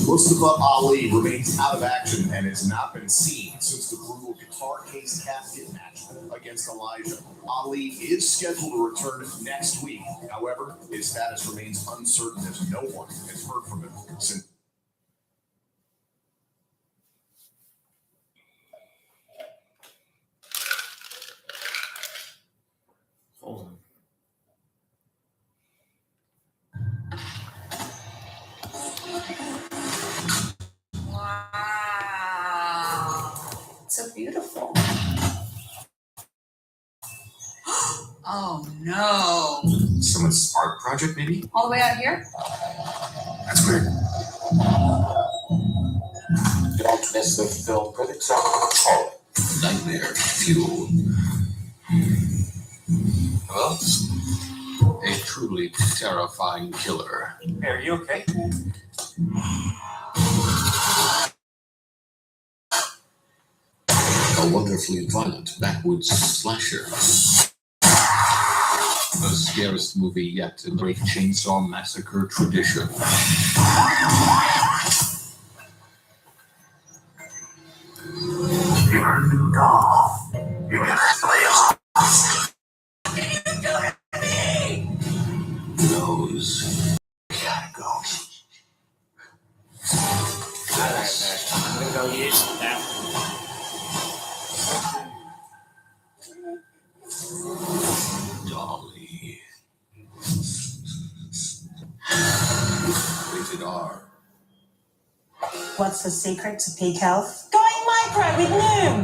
Mustafa Ali remains out of action and has not been seen since the brutal guitar case casket match against Elijah. Ali is scheduled to return next week. However, his status remains uncertain as no one has heard from him since. Hold on. Wow. So beautiful. Oh no. Someone's art project, maybe? All the way out here? That's weird. Don't miss the film critics are calling. Nightmare fuel. Well, a truly terrifying killer. Hey, are you okay? A wonderfully violent backwoods slasher. The scariest movie yet in the Chainsaw Massacre tradition. You're a new doll. You're gonna play off. Nose. Gotta go. Alright, I'm gonna go use that. Dolly. Rated R. What's the secret to peak health? Going micro with Noom.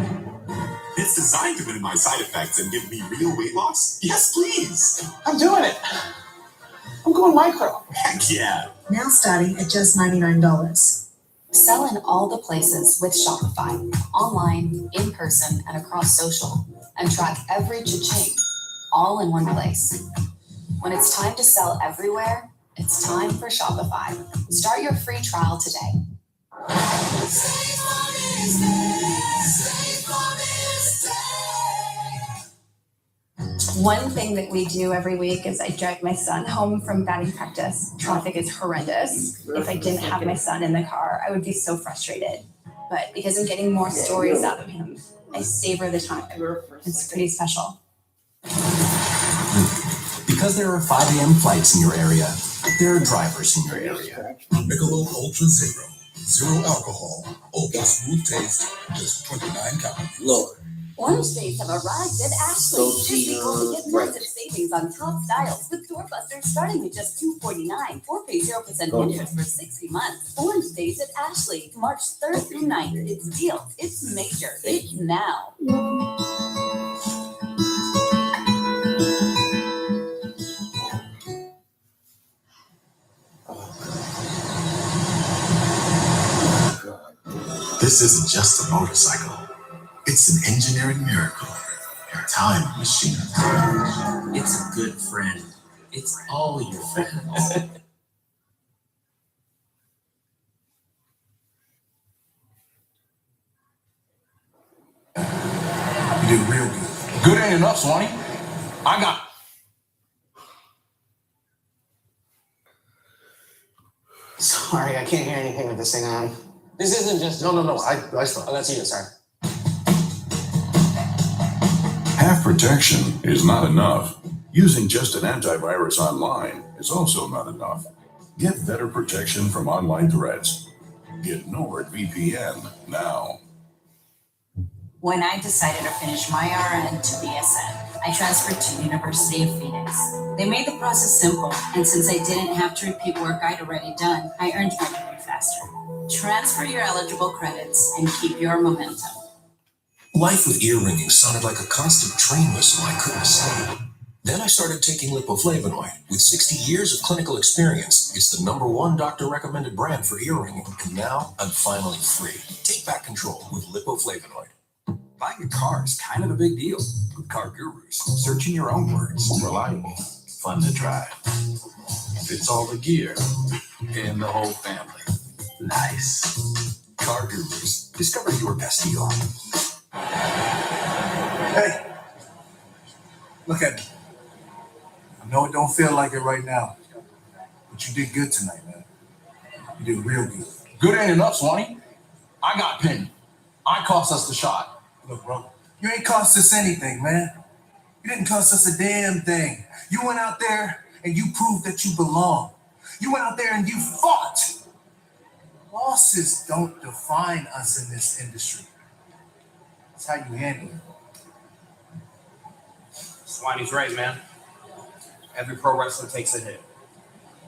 It's designed to minimize side effects and give me real weight loss? Yes, please. I'm doing it. I'm going micro. Heck yeah. Now starting at just $99. Sell in all the places with Shopify, online, in person, and across social, and track every cha-ching, all in one place. When it's time to sell everywhere, it's time for Shopify. Start your free trial today. One thing that we do every week is I drive my son home from batting practice. Traffic is horrendous. If I didn't have my son in the car, I would be so frustrated. But because I'm getting more stories out of him, I savor the time. It's pretty special. Because there are 5 a.m. flights in your area, there are drivers in your area. Michelob Ultra Zero. Zero alcohol. Ultra smooth taste. Just 29 calories. Lord. Orange days have arrived at Ashley. This week you get massive savings on top styles with doorbusters starting at just $249 or pay 0% interest for 60 months. Orange days at Ashley, March 3rd through 9th. It's deals. It's major. It's now. This isn't just a motorcycle. It's an engineering miracle. A time machine. It's a good friend. It's all your friends. You did real good. Good ain't enough, Swanee. I got. Sorry, I can't hear anything with this thing on. This isn't just. No. I stopped. Oh, that's you. Sorry. Half protection is not enough. Using just an antivirus online is also not enough. Get better protection from online threats. Get NordVPN now. When I decided to finish my RN to BSN, I transferred to University of Phoenix. They made the process simple, and since I didn't have to repeat work I'd already done, I earned my degree faster. Transfer your eligible credits and keep your momentum. Life with ear ringing sounded like a constant train whistle I couldn't sleep. Then I started taking Lipoflavonoid. With 60 years of clinical experience, it's the #1 doctor-recommended brand for ear ringing, and now I'm finally free. Take back control with Lipoflavonoid. Buying a car is kind of a big deal. With Car Gurus, search in your own words. Reliable, fun to drive. Fits all the gear and the whole family. Nice. Car Gurus. Discover your best deal. Hey, look at me. I know it don't feel like it right now, but you did good tonight, man. You did real good. Good ain't enough, Swanee. I got pinned. I cost us the shot. Look, bro, you ain't cost us anything, man. You didn't cost us a damn thing. You went out there and you proved that you belong. You went out there and you fought. Losses don't define us in this industry. It's how you handle it. Swanee's right, man. Every pro wrestler takes a hit.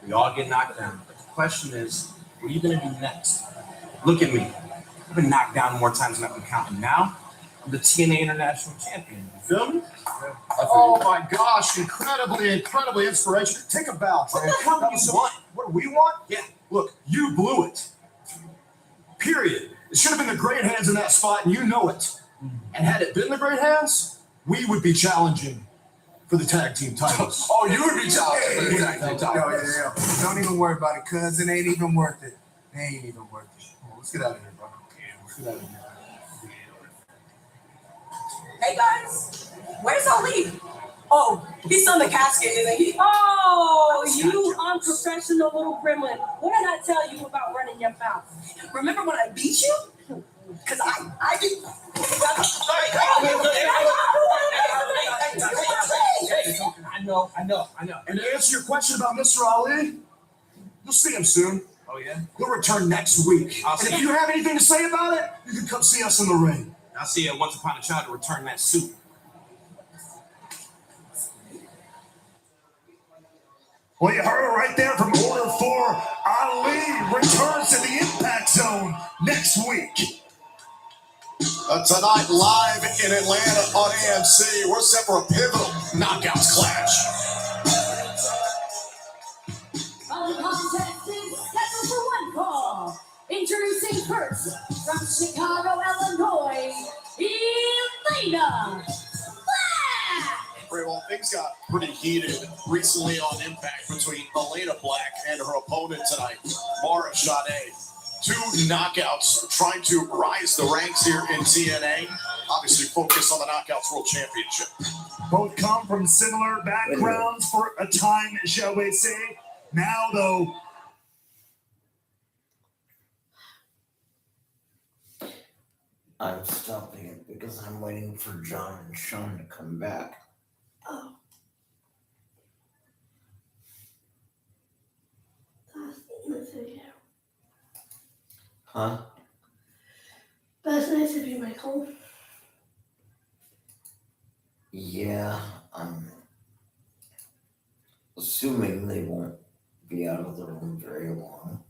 We all get knocked down. But the question is, what are you going to do next? Look at me. I've been knocked down more times than I've been counting. Now, I'm the TNA International Champion. You feel me? I Oh my gosh, incredibly inspirational. Take a bow, Trey. How can you so What do we want? Yeah. Look, you blew it. Period. It should have been the great hands in that spot, and you know it. And had it been the great hands, we would be challenging for the tag team titles. Oh, you would be challenged for the tag team title. Yo. Don't even worry about it, cuz it ain't even worth it. It ain't even worth it. Let's get out of here, bro. Let's get out of here. Hey guys, where's Ali? Oh, he's on the casket, isn't he? Oh, you unprofessional little gremlin. What did I tell you about running your mouth? Remember when I beat you? Because I did. I know. And to answer your question about Mr. Ali, you'll see him soon. Oh, yeah? He'll return next week. I'll And see if you have anything to say about it, you can come see us in the ring. I'll see you once upon a child to return that suit. Well, you heard it right there from Order 4. Ali returns to the Impact Zone next week. Tonight, live in Atlanta on AMC, we're set for a pivotal Knockouts clash. All contestants scheduled for one fall. Introducing first from Chicago, Illinois, Elena Black. Well, things got pretty heated recently on Impact between Elena Black and her opponent tonight, Mara Sade. Two knockouts trying to rise the ranks here in TNA. Obviously focus on the Knockouts World Championship. Both come from similar backgrounds for a time, shall we say. Now, though, I'm stopping it because I'm waiting for John and Sean to come back. Oh. That's nice of you. Huh? That's nice of you, Michael. Yeah, I'm assuming they won't be out of the room very long.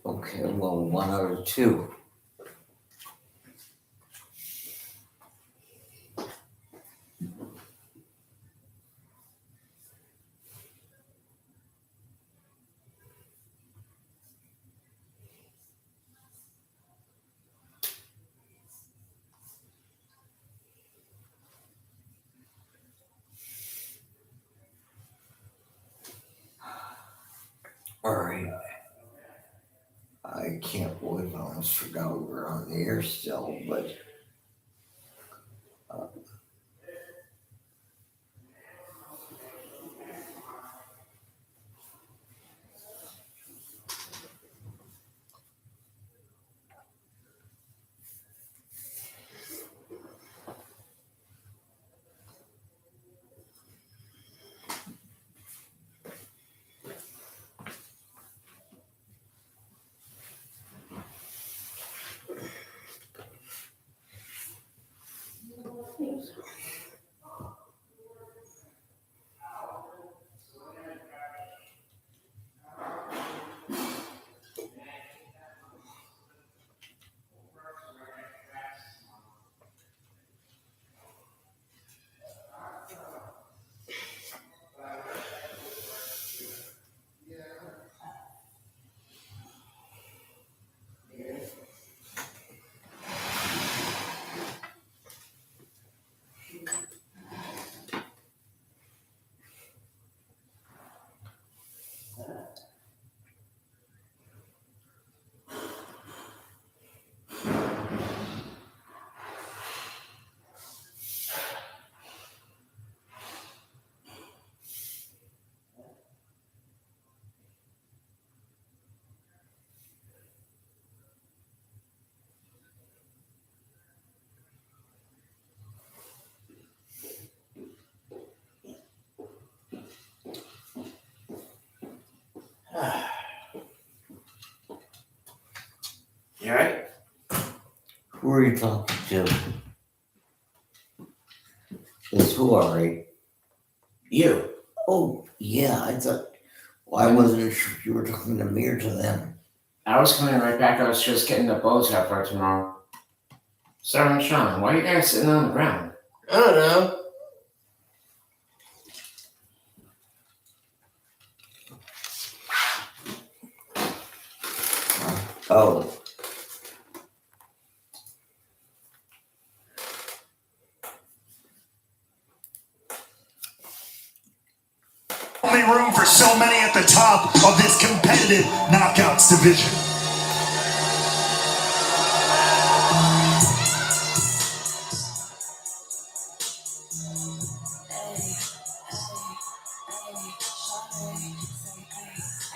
Okay, well, 1 out of 2. All right. I can't believe I almost forgot we were on the air still, but You all right? who are you talking to? Is who, all right? You. Oh, Yeah, I thought. Well, I wasn't sure if you were talking to me or to them. I was coming right back. I was just getting the bows out for tomorrow. Sarah and Sean, why are you guys sitting on the ground? I don't know. Oh. Only room for so many at the top of this competitive knockouts division.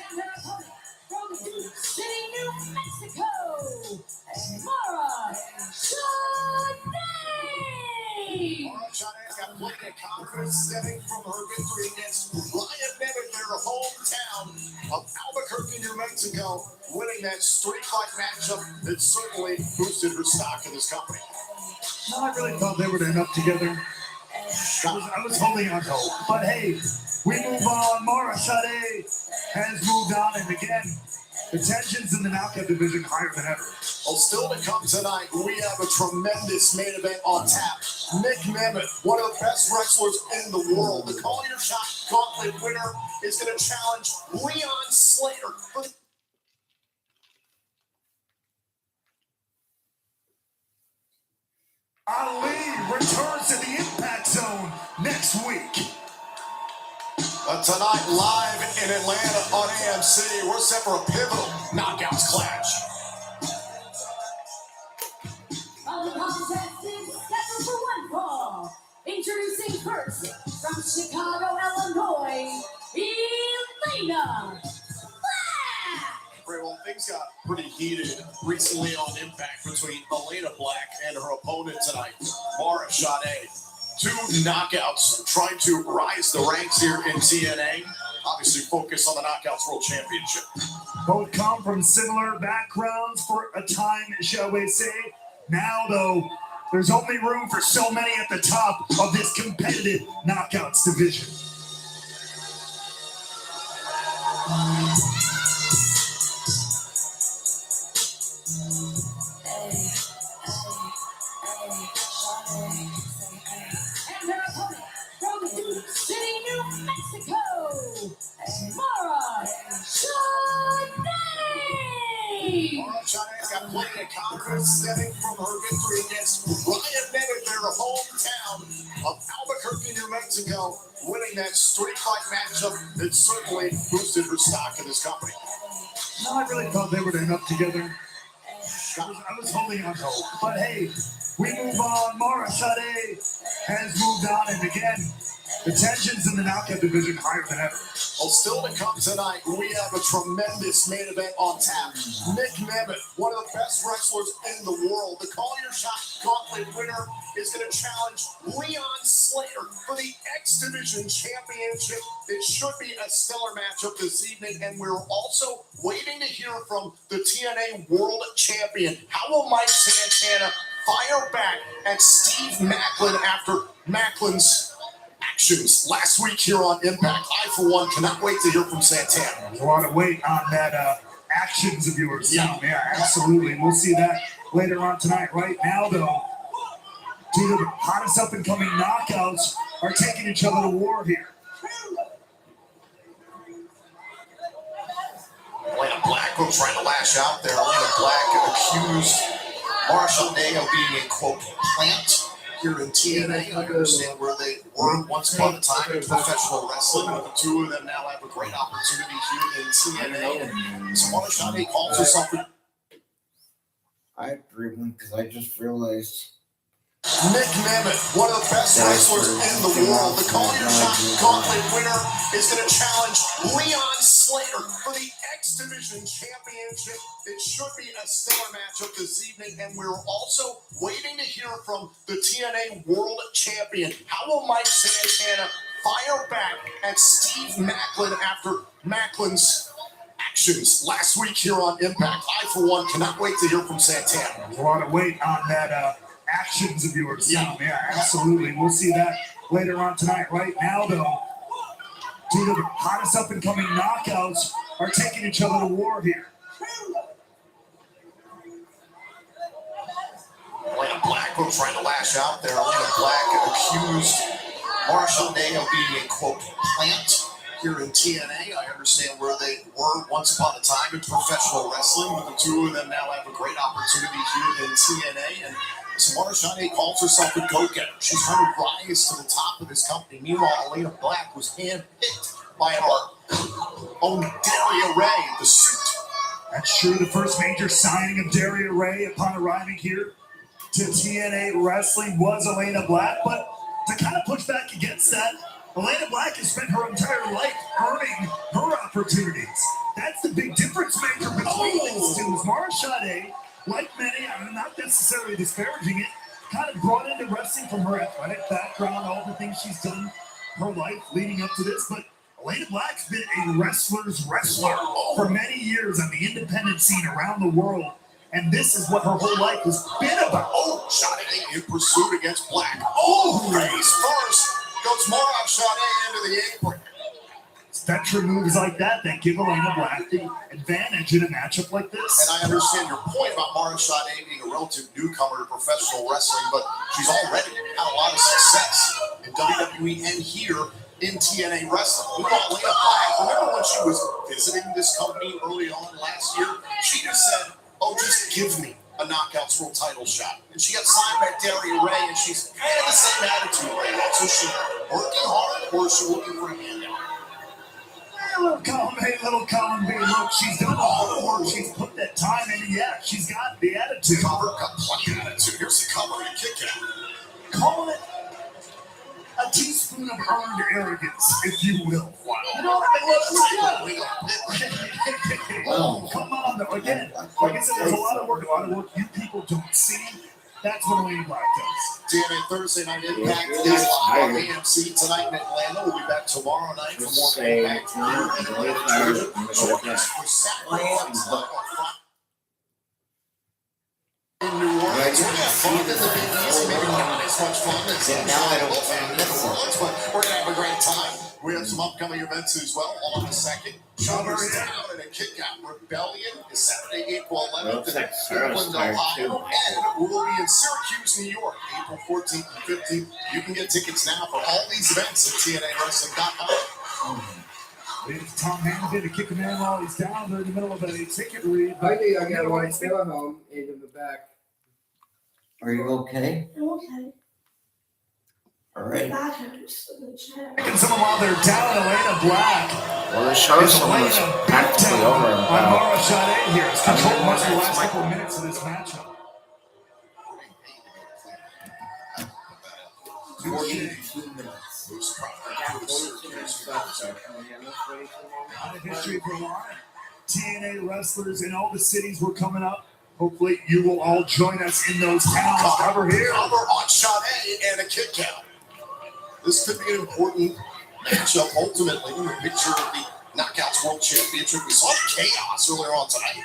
And their opponent from Dune City, New Mexico, Mara Shade. Mara Shaday's got plenty of confidence stemming from her victory against Ryan Nemeth, their hometown of Albuquerque, New Mexico, winning that street fight matchup that certainly boosted her stock in this company. No, I really thought they would end up together. I was holding on to hope. But hey, we move on. Mara Shade has moved on, and again, the tensions in the knockout division higher than ever. Well, still to come tonight, we have a tremendous main event on tap. Nick Nemeth, one of the best wrestlers in the world, the Call Your Shot Gauntlet winner, is going to challenge Leon Slater for the Ali returns to the Impact Zone next week. Tonight, live in Atlanta on AMC, we're set for a pivotal knockouts clash. All the contestants scheduled for one fall. Introducing first from Chicago, Illinois, Elena Black. Great, well, things got pretty heated recently on Impact between Elena Black and her opponent tonight, Mara Shade. Two knockouts trying to rise the ranks here in TNA. Obviously focus on the Knockouts World Championship. Both come from similar backgrounds for a time, shall we say. Now, though, there's only room for so many at the top of this competitive knockouts division. And their opponent from Dune City, New Mexico, Mara Shade. Mara Shade's got plenty of confidence stemming from her victory against Ryan Nemeth, their hometown of Albuquerque, New Mexico, winning that street fight matchup that certainly boosted her stock in this company. No, I really thought they would end up together. I was holding on to hope. But hey, we move on. Mara Shade has moved on, and again, the tensions in the knockout division higher than ever. Well, still to come tonight, we have a tremendous main event on tap. Nick Nemeth, one of the best wrestlers in the world, the Call Your Shot Gauntlet winner, is going to challenge Leon Slater for the X Division Championship. It should be a stellar matchup this evening, and we're also waiting to hear from the TNA World Champion. How will Mike Santana fire back at Steve Macklin after Macklin's actions last week here on Impact? I, for one, cannot wait to hear from Santana. There's a lot of weight on that actions of yours. Yeah. Absolutely. We'll see that later on tonight. Right now, though, two of the hottest up-and-coming knockouts are taking each other to war here. Elena Black was trying to lash out there. Elena Black accused Mara Shade of being a, quote, plant here in TNA. I understand where they were once upon a time in professional wrestling, but the two of them now have a great opportunity here in TNA. And so Mara Shade calls herself. I agree because I just realized. Nick Nemeth, one of the best wrestlers in the world, the Call Your Shot Gauntlet winner, is going to challenge Leon Slater for the X Division Championship. It should be a stellar matchup this evening, and we're also waiting to hear from the TNA World Champion. How will Mike Santana fire back at Steve Macklin after Macklin's actions last week here on Impact? I, for one, cannot wait to hear from Santana. There's a lot of weight on that actions of yours. Yeah, absolutely. We'll see that later on tonight. Right now, though, Two of the hottest up-and-coming knockouts are taking each other to war here. Elena Black was trying to lash out there. Elena Black accused Mara Shade of being a, quote, plant here in TNA. I understand where they were once upon a time in professional wrestling, but the two of them now have a great opportunity here in TNA. And Mara Shade calls herself a go-getter. She's trying to rise to the top of this company. Meanwhile, Elena Black was handpicked by our own Daria Ray in the suit. That's true. The first major signing of Daria Ray upon arriving here to TNA Wrestling was Elena Black. But to kind of push back against that, Elena Black has spent her entire life earning her opportunities. That's the big difference maker between these two. Mara Shade, like many, I'm not necessarily disparaging it, kind of brought into wrestling from her athletic background, all the things she's done her life leading up to this. But Elena Black's been a wrestler's wrestler for many years on the independent scene around the world. And this is what her whole life has been about. Oh, Shade in pursuit against Black. Oh, face first goes Mara Shade into the apron. It's veteran moves like that give Elena Black the advantage in a matchup like this. And I understand your point about Mara Shade being a relative newcomer to professional wrestling, but she's already had a lot of success in WWE and here in TNA Wrestling. We got Elena Black. Remember when she was visiting this company early on last year? She just said, oh, just give me a Knockouts World title shot. And she got signed by Daria Ray, and she's kind of the same attitude right now. So she's working hard, or is she looking for a handout? Little column B. Look, she's done all the work. She's put that time in. Yeah, she's got the attitude. Cover, got plenty of attitude. Here's the cover and kick out. Call it a teaspoon of earned arrogance, if you will. Wow. You know what? Come on, though. Again, like I said, there's a lot of work you people don't see. That's what Elena Black does. TNA Thursday Night Impact is live on AMC tonight in Atlanta. We'll be back tomorrow night for more Impact here in Atlanta. For Saturday in New Orleans. We're going to have fun in the Big Easy. Maybe not as much fun as New Orleans, but we're going to have a great time. We have some upcoming events as well. Hold on a second. Shoulders down and a kick out. Rebellion is Saturday, April 11th in Cleveland, Ohio. And we'll be in Syracuse, New York, April 14th and 15th. You can get tickets now for all these events at TNAWrestling.com. It's Tom Hamilton to kick a man while he's down. They're in the middle of a ticket read. I got one still at home into the back. Are you okay? I'm okay. All right. Back hurts in the chair. And someone while they're down, Elena Black. Well, the show's almost practically over. On Mara Shade here. It's controlled much of the last couple of minutes of this matchup. 42 minutes. Out of history for one. TNA wrestlers in all the cities were coming up. Hopefully you will all join us in those towns. Cover here. Cover on Shade and a kick out. This could be an important matchup ultimately in the picture of the Knockouts World Championship. We saw chaos earlier on tonight.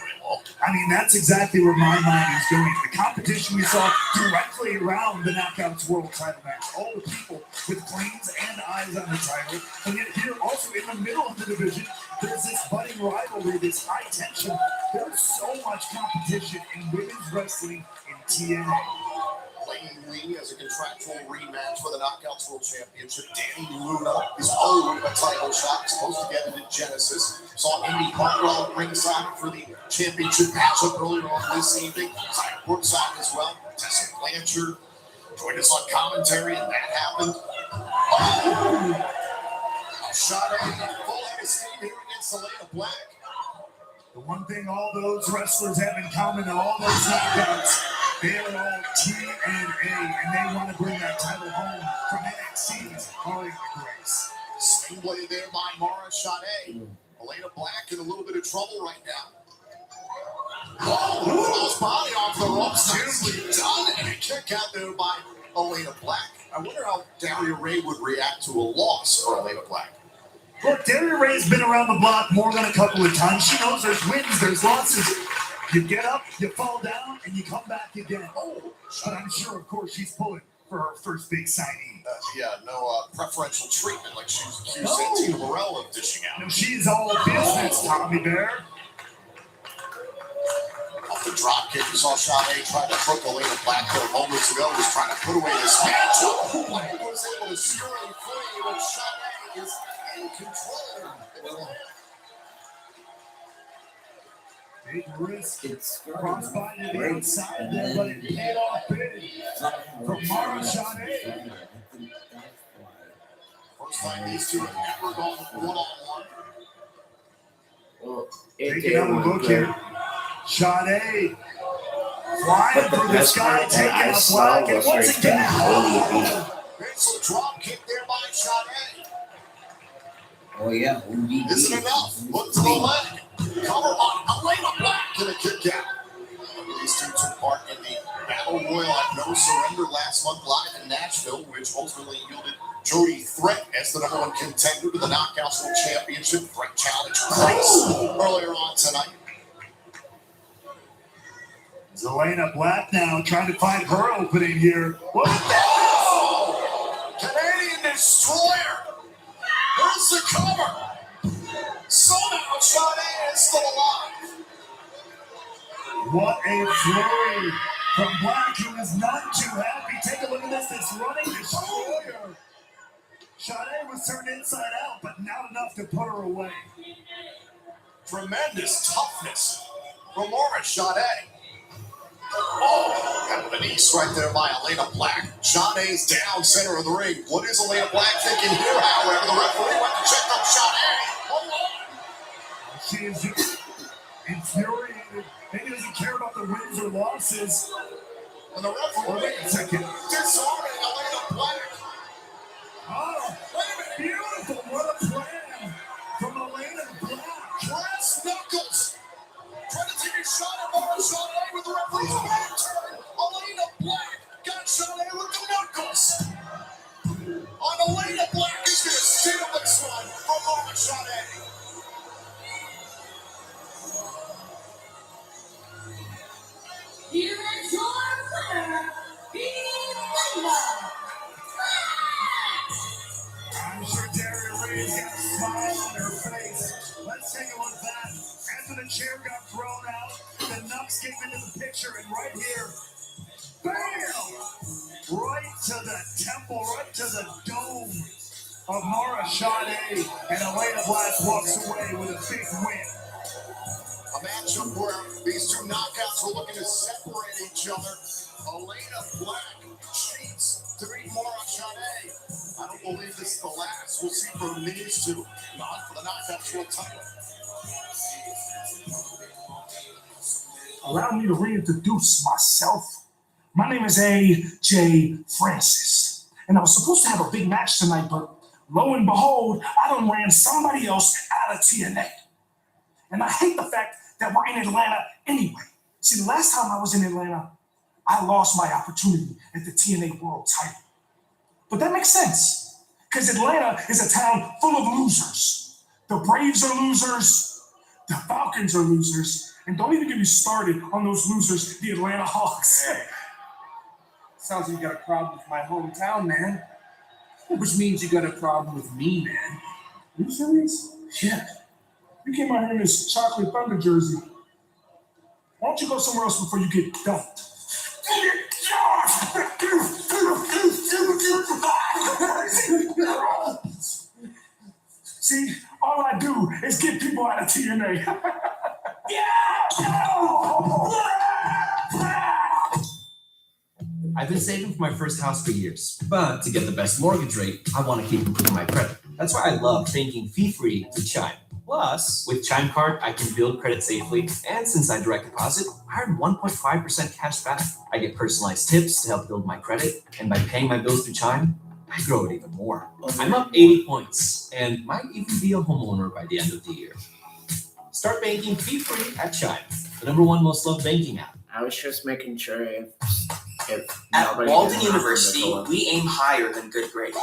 I mean, that's exactly where my mind is going. The competition we saw directly around the Knockouts World title match. All the people with brains and eyes on the title. And yet here, also in the middle of the division, there's this budding rivalry, this high tension. There's so much competition in women's wrestling in TNA. Layne Lee has a contractual rematch for the Knockouts World Championship. Danny Luna is owed a title shot. Supposed to get into Genesis. Saw Indy Hartwell at ringside for the championship matchup earlier on this evening. Side courtside as well. Tessa Blanchard joined us on commentary, and that happened. Oh! Shot at full head of steam here against Elena Black. The one thing all those wrestlers have in common in all those knockouts, they are all TNA, and they want to bring that title home from NXT's Calling Grace. Swing blade there by Mara Shade. Elena Black in a little bit of trouble right now. Oh, close body off the ropes. Nicely done, and a kick out there by Elena Black. I wonder how Daria Ray would react to a loss for Elena Black. Look, Daria Ray's been around the block more than a couple of times. She knows there's wins, there's losses. You get up, you fall down, and you come back again. Oh, but I'm sure, of course, she's pulling for her first big signing. No preferential treatment like she was accused Santino Morello of dishing out. No, she is all business, Tommy Bear. Off the drop kick, you saw Sade try to crook Elena Black there moments ago, was trying to put away this matchup. Black was able to steer him free, but Sade is in control. Big risk. Crossbody to the outside there, but it paid off big from Mara Sade. First time these two have ever gone one-on-one. Well, Take another look here. Sade flying through the sky, taking up Black, and once again, It's a drop kick there by Sade. Oh yeah. Isn't enough. Look to the leg. Cover on Elena Black to the kick out. These two took part in the Battle Royal at No Surrender last month live in Nashville, which ultimately yielded Jody Threat as the number one contender to the Knockouts World Championship. Threat challenged Grace earlier on tonight. it's Elena Black now trying to find her opening here. What the Oh! Canadian Destroyer! Here's the cover! Somehow Sade is still alive. What a flurry from Black, who is not too happy. Take a look at this running destroyer. Sade was turned inside out, but not enough to put her away. Tremendous toughness from Mara Sade. Oh, kind of an ace right there by Elena Black. Sade's down center of the ring. What is Elena Black thinking here, however? The referee went to check on Sade. Hold on. She is infuriated. Maybe doesn't care about the wins or losses. And the referee, Wait a second. disarming Elena Black. Oh, beautiful. What a plan from Elena Black. Brass knuckles. Trying to take a shot at Mara Sade with the referee's back turn. Elena Black got Sade with the knuckles. On Elena Black is going to steal this one from Mara Sade. Here is your winner, Elena. I'm sure Darren Reed's got a smile on her face. Let's take a look back. After the chair got thrown out, the Knucks came into the picture, and right here, bam! Right to the temple, right to the dome of Mara Sade, and Elena Black walks away with a big win. A matchup where these two knockouts were looking to separate each other. Elena Black cheats to beat Mara Sade. I don't believe this is the last. We'll see from these two. Not for the knockouts world title. Allow me to reintroduce myself. My name is A.J. Francis, and I was supposed to have a big match tonight, but lo and behold, I done ran somebody else out of TNA. And I hate the fact that we're in Atlanta anyway. See, the last time I was in Atlanta, I lost my opportunity at the TNA World title. But that makes sense, because Atlanta is a town full of losers. The Braves are losers, the Falcons are losers, and don't even get me started on those losers, the Atlanta Hawks. Hey. Sounds like you got a problem with my hometown, man. Which means you got a problem with me, man. Are you serious? Yeah. You came out here in this chocolate thunder jersey. Why don't you go somewhere else before you get dumped? See, all I do is get people out of TNA. I've been saving for my first house for years, but to get the best mortgage rate, I want to keep improving my credit. That's why I love banking fee-free with Chime. Plus, with Chime Card, I can build credit safely, and since I direct deposit, I earn 1.5% cash back. I get personalized tips to help build my credit, and by paying my bills through Chime, I grow it even more. I'm up 80 points, and might even be a homeowner by the end of the year. Start banking fee-free at Chime, the #1 most loved banking app. I was just making sure if At nobody Walden did not University, look we aim higher than good grades.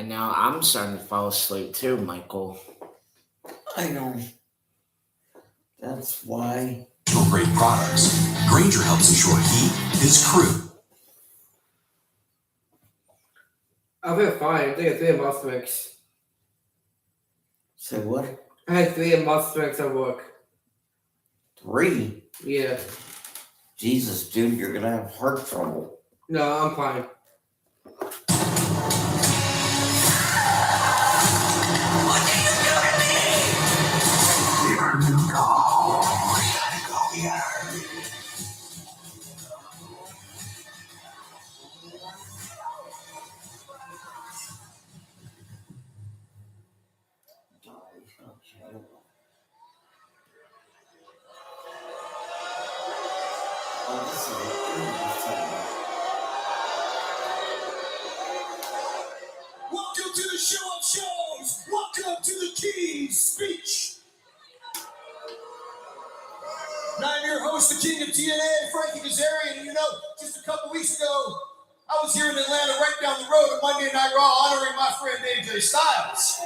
And now I'm starting to fall asleep too, Michael. I know. That's why. For great products, Granger helps ensure he, his crew. I feel fine. I think I had 3 muscle drinks. Say what? I had 3 muscle drinks at work. 3? Yeah. Jesus, dude, you're gonna have heart trouble. No, I'm fine. Welcome to the show of shows. Welcome to the King's Speech. And I'm your host, the King of TNA, Frankie Kazarian. And you know, just a couple weeks ago, I was here in Atlanta, right down the road at Monday Night Raw, honoring my friend AJ Styles.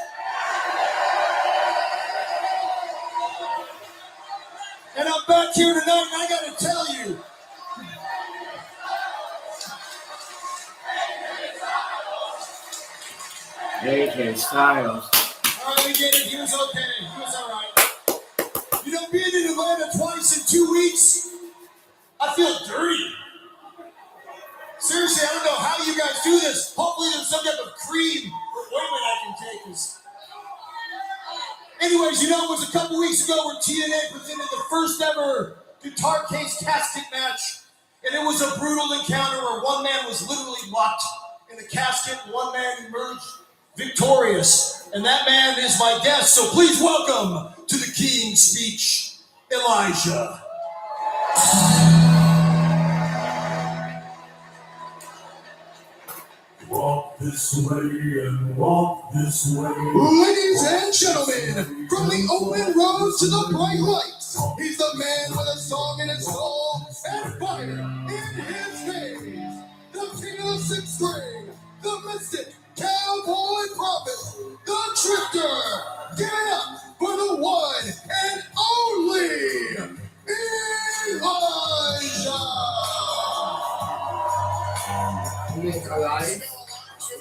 And I'm back here tonight, and I gotta tell you, AJ Styles. all right, we get it. He was okay. He was all right. You know, being in Atlanta twice in 2 weeks, I feel dirty. Seriously, I don't know how you guys do this. Hopefully there's some type of cream or ointment I can take. Anyways, you know, it was a couple weeks ago where TNA presented the first ever guitar case casket match. And it was a brutal encounter where one man was literally locked in the casket and one man emerged victorious. And that man is my guest. So please welcome to the King's Speech, Elijah. Walk this way and walk this way. Ladies and gentlemen, from the open road to the bright lights, he's the man with a song in his soul and fire in his veins. The king of the sixth string, the mystic, cowboy prophet, the drifter. Give it up for the one and only Elijah.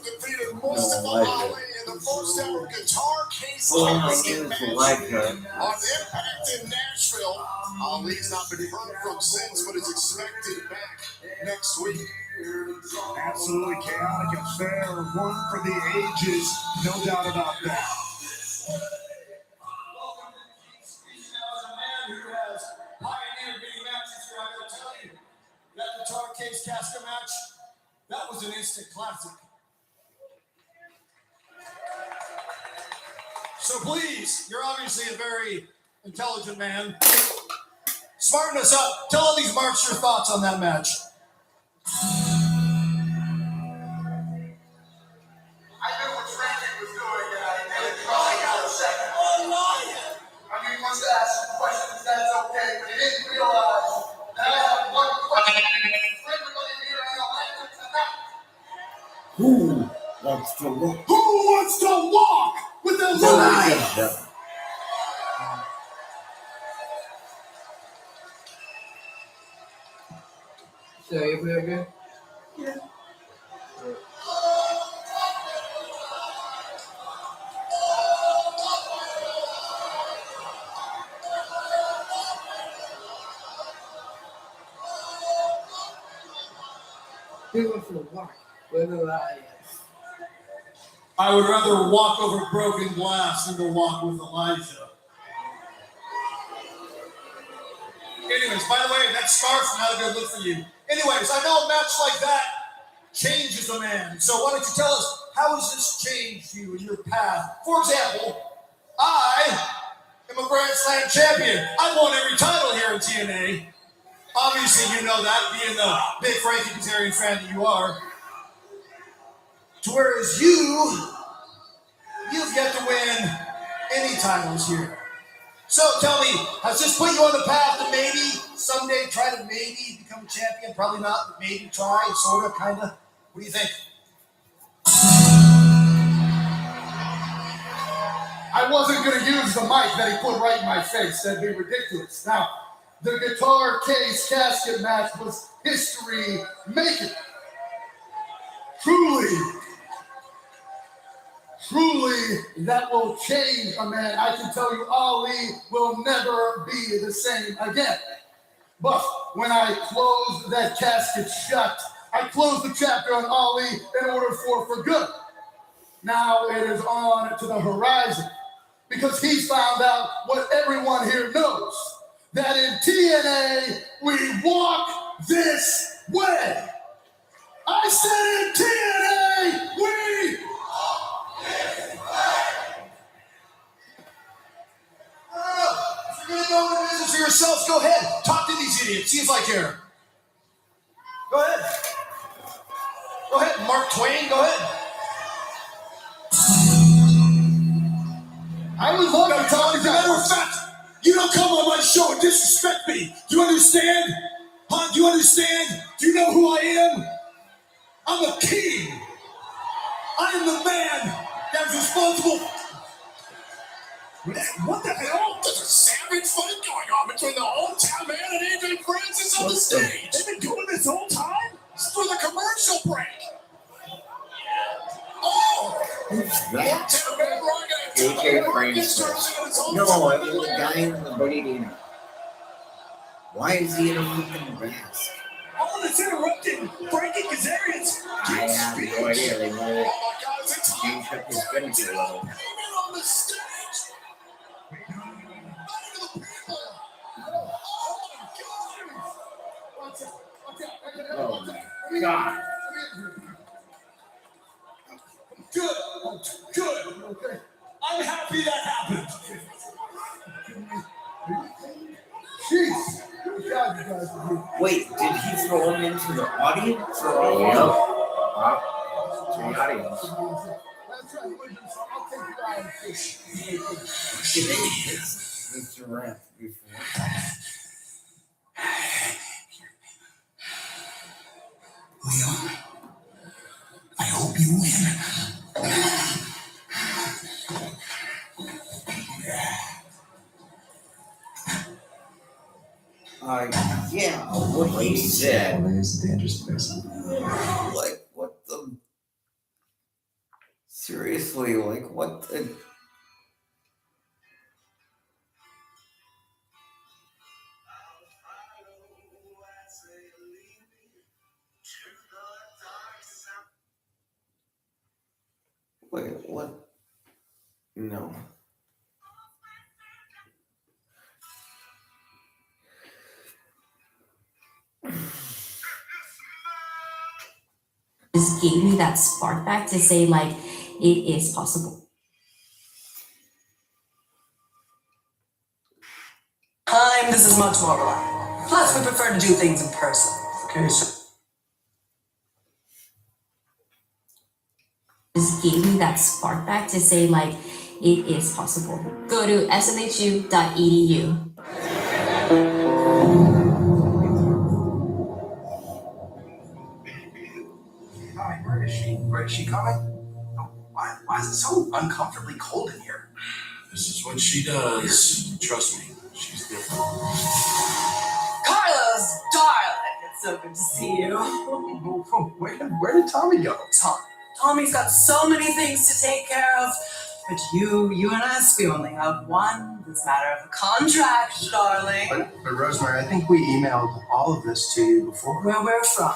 Defeated Mustafa Ali in the first ever guitar case casket match on Impact in Nashville. Ali's not been heard from since, but is expected back next week. Absolutely chaotic and fair, one for the ages, no doubt about that. That guitar case casket match, that was an instant classic. So please, you're obviously a very intelligent man. Smarten us up. Tell all these marks your thoughts on that match. I knew what Frankie was doing, and I didn't probably got a second. Oh, liar! I mean, once I asked some questions, that's okay, but he didn't realize that I have one question for everybody here in Atlanta tonight. Who wants to walk? Who wants to walk with Elijah? So you play again? Yeah. Who wants to walk with Elias? I would rather walk over broken glass than to walk with Elijah. Anyways, by the way, that scarf's not a good look for you. Anyways, I know a match like that changes a man. So why don't you tell us, how has this changed you in your path? For example, I am a Grand Slam champion. I won every title here in TNA. Obviously, you know that, being the big Frankie Kazarian fan that you are. To whereas you've yet to win any titles here. So tell me, has this put you on the path to maybe someday try to maybe become a champion? Probably not, but maybe try, sort of, kind of. What do you think? I wasn't going to use the mic that he put right in my face. That'd be ridiculous. Now, the guitar case casket match was history making. Truly, that will change a man. I can tell you, Ali will never be the same again. But when I closed that casket shut, I closed the chapter on Ali in order for good. Now it is on to the horizon because he's found out what everyone here knows, that in TNA, we walk this way. I said in TNA, we walk this way. If you're gonna know what it is for yourselves, go ahead. Talk to these idiots. See if I care. Go ahead. Go ahead, Mark Twain. Go ahead. I was looking to talk. As a matter of fact, you don't come on my show and disrespect me. Do you understand? Huh? Do you understand? Do you know who I am? I'm a king. I am the man that is responsible. What the hell? There's a savage fight going on between the hometown man and AJ Francis on the stage. They've been doing this whole time? It's for the commercial break. Oh! That? AJ Francis. No, it was the guy in the burrito. Why is he in a fucking mask? All that's interrupting Frankie Kazarian's. I have no idea. They might have changed up his finish a little. On the stage. Oh my God. Good. Okay. I'm happy that happened. Jeez. Good God, you guys are here. Wait, did he throw him into the audience or all to the audience? That's right. I'll take you out and fish. Did they kiss Mr. Rath before? Leon, I hope you win. Yeah, what he said. LA is a dangerous place. Like, what the? Seriously, like, what the? Wait, what? No. Just gave me that spark back to say, like, it is possible. This is much more reliable. Plus, we prefer to do things in person. Okay, so Just gave me that spark back to say, like, it is possible. Go to snhu.edu. Hi, where is she? Where is she coming? Oh, why is it so uncomfortably cold in here? This is what she does. Trust me, she's different. Carlos, darling, it's so good to see you. Where did Tommy go? Tommy's got so many things to take care of. But you and us, we only have one. It's a matter of a contract, darling. But Rosemary, I think we emailed all of this to you before. Where we're from.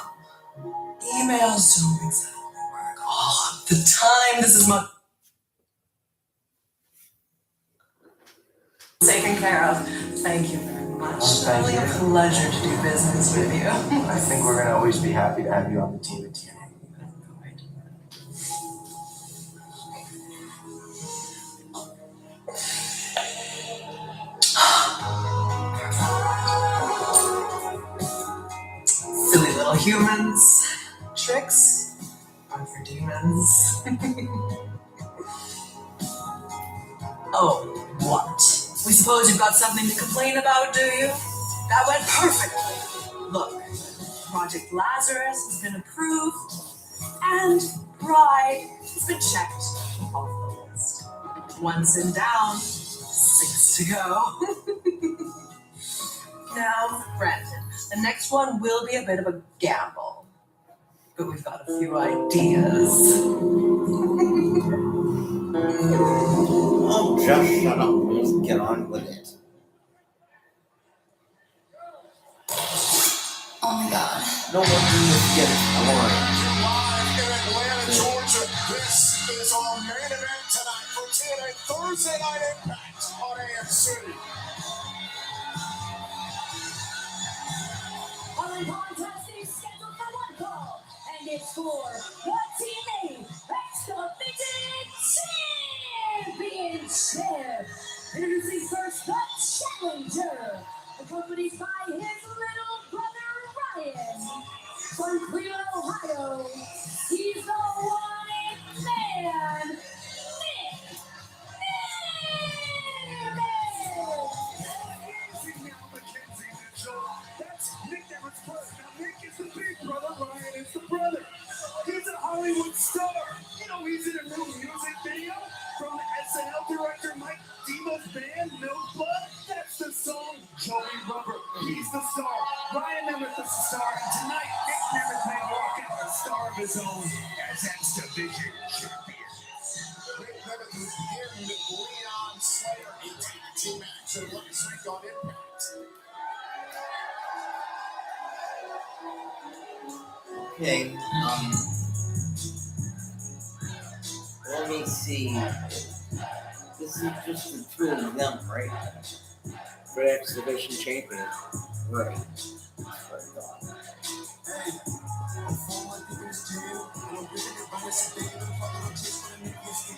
Emails don't exactly work all of the time. This is much taken care of. Thank you very much. Thank Really you. a pleasure to do business with you. I think we're gonna always be happy to have you on the team at TNA. Silly little humans. Tricks are for demons. Oh, what? We suppose you've got something to complain about, do you? That went perfectly. Look, Project Lazarus has been approved, and Pride has been checked off the list. Once and down, 6 to go. Now, granted, the next one will be a bit of a gamble, but we've got a few ideas. Oh, just shut up. Let's get on with it. Oh my god. No wonder you get boring. Live in Atlanta, Georgia. This is our main event tonight for TNA Thursday Night Impact on AMC. Our contest is scheduled for one fall, and it's for the TNA X-Division Championship. Introducing first the challenger, accompanied by his little brother Ryan. From Cleveland, Ohio, he's the one man, Nick That's Nick Everett's brother. Now Nick is the big brother, Ryan is the brother. He's a Hollywood star. You know, he's in a new music video from SNL director Mike Demo's band, No Blood. That's the song Joey Rubber. He's the star. Ryan Nemeth is the star. And tonight, Nick Nemeth may walk out a star of his own as X-Division champion. Nick Nemeth is in with Leon Slayer, a tag team match at last week on Impact. Okay, let me see. This is just the two of them, right? For X Division champion. Right. That's what I thought.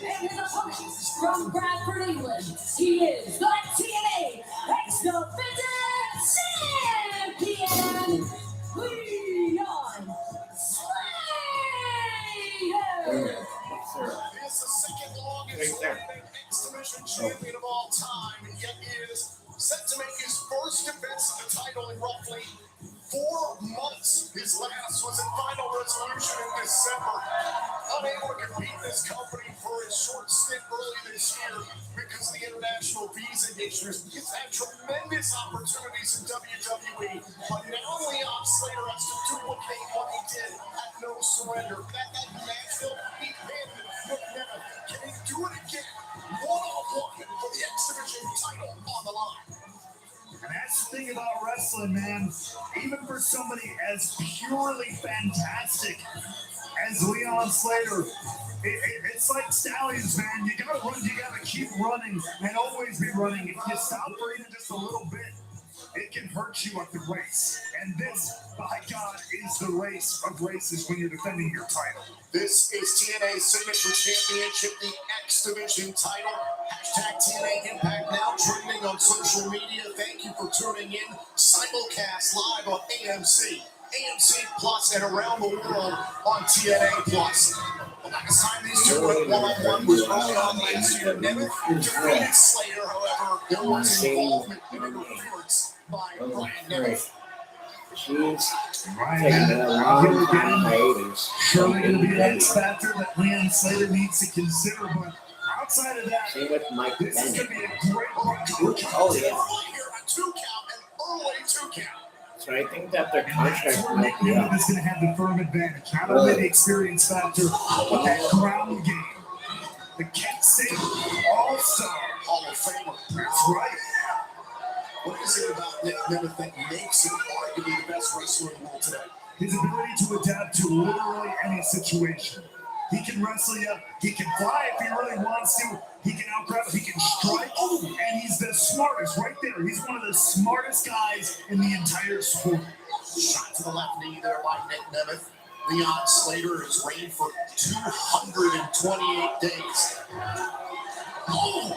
And his opponent from Bradford, England, he is the TNA X-Division Champion, Leon Slater. He is the second longest reigning X-Division champion of all time, and yet is set to make his first defense of the title in roughly 4 months. His last was at Final Resolution in December. Unable to compete in this company for his short stint early this year because of the international visa issues. He's had tremendous opportunities in WWE, but now Leon Slater has to duplicate what he did at No Surrender. That Nashville, he pinned Nick Nemeth. Can he do it again? One-on-one for the X-Division title on the line. And that's the thing about wrestling, man. Even for somebody as purely fantastic as Leon Slater, it's like stallions, man. You gotta run, you gotta keep running and always be running. If you stop breathing just a little bit, it can hurt you at the race. And this, by God, is the race of races when you're defending your title. This is TNA's Signature Championship, the X Division title. Hashtag TNA Impact now trending on social media. Thank you for tuning in. Simulcast live on AMC, AMC Plus, and around the world on TNA Plus. The last time these two went one-on-one was early on last year. Nemeth defeated Slater, however, there was involvement in interference by Brian Nemeth. She's Right. taking a long time hiatus. Surely going to be an X factor that Leon Slater needs to consider, but outside of that, Same with Mike this is Bennett. going to be a great run. Oh, yeah. Here, a 2 count, an early 2 count. So I think that their That's contract where might Nick be Nemeth up. is going to have the firm advantage. Not only the experience factor, but that ground game. The Kent State All-Star. Hall of Famer. That's right. What is it about Nick Nemeth that makes him arguably the best wrestler in the world today? His ability to adapt to literally any situation. He can wrestle you. He can fly if he really wants to. He can outgrab. He can strike. And he's the smartest right there. He's one of the smartest guys in the entire sport. Shot to the left knee there by Nick Nemeth. Leon Slater has reigned for 228 days. Oh,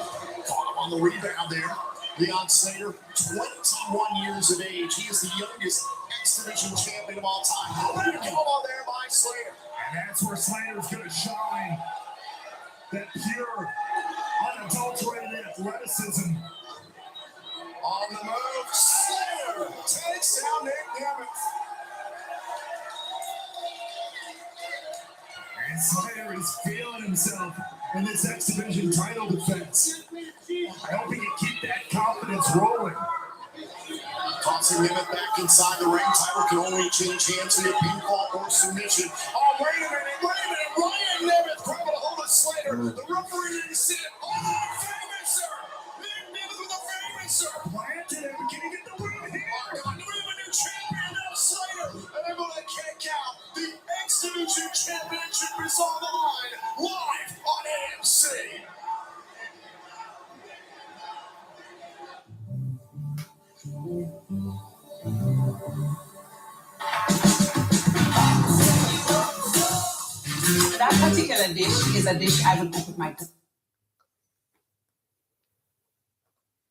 caught him on the rebound there. Leon Slater, 21 years of age. He is the youngest X-Division champion of all time. Come on there by Slater. And that's where Slater's going to shine. That pure, unadulterated athleticism. On the move, Slater takes down Nick Nemeth. And Slider is feeling himself in this X Division title defense. I hope he can keep that confidence rolling. Tossing Nemeth back inside the ring. Title can only change hands in a pinfall or submission. Oh, wait a minute. Ryan Nemeth grabbing a hold of Slater. The referee didn't see it. Oh, famouser! Nemeth with a famouser. Planted him. Can he get the win here? Oh, God, we have a new champion now, Slater. And everyone that can't count. The X Division Championship is on the line. Live on AMC. That particular dish is a dish I would cook with my.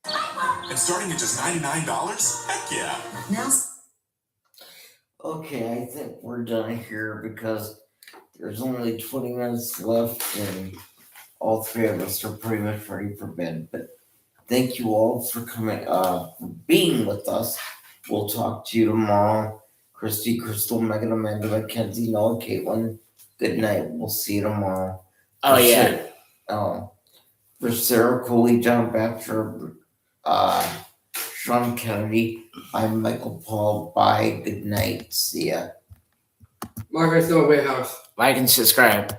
And starting at just $99? Heck yeah. Now. Okay, I think we're done here because there's only 20 minutes left and all three of us are pretty much ready for bed. But thank you all for coming, for being with us. We'll talk to you tomorrow. Christy, Crystal, Megan, Amanda, Mackenzie, Noah, Caitlin. Good night. We'll see you tomorrow. Oh, yeah. For Sarah Coley, John Baxter, Sean Kennedy, I'm Michael Paul. Bye. Good night. See ya. Margaret's no way house. Like and subscribe.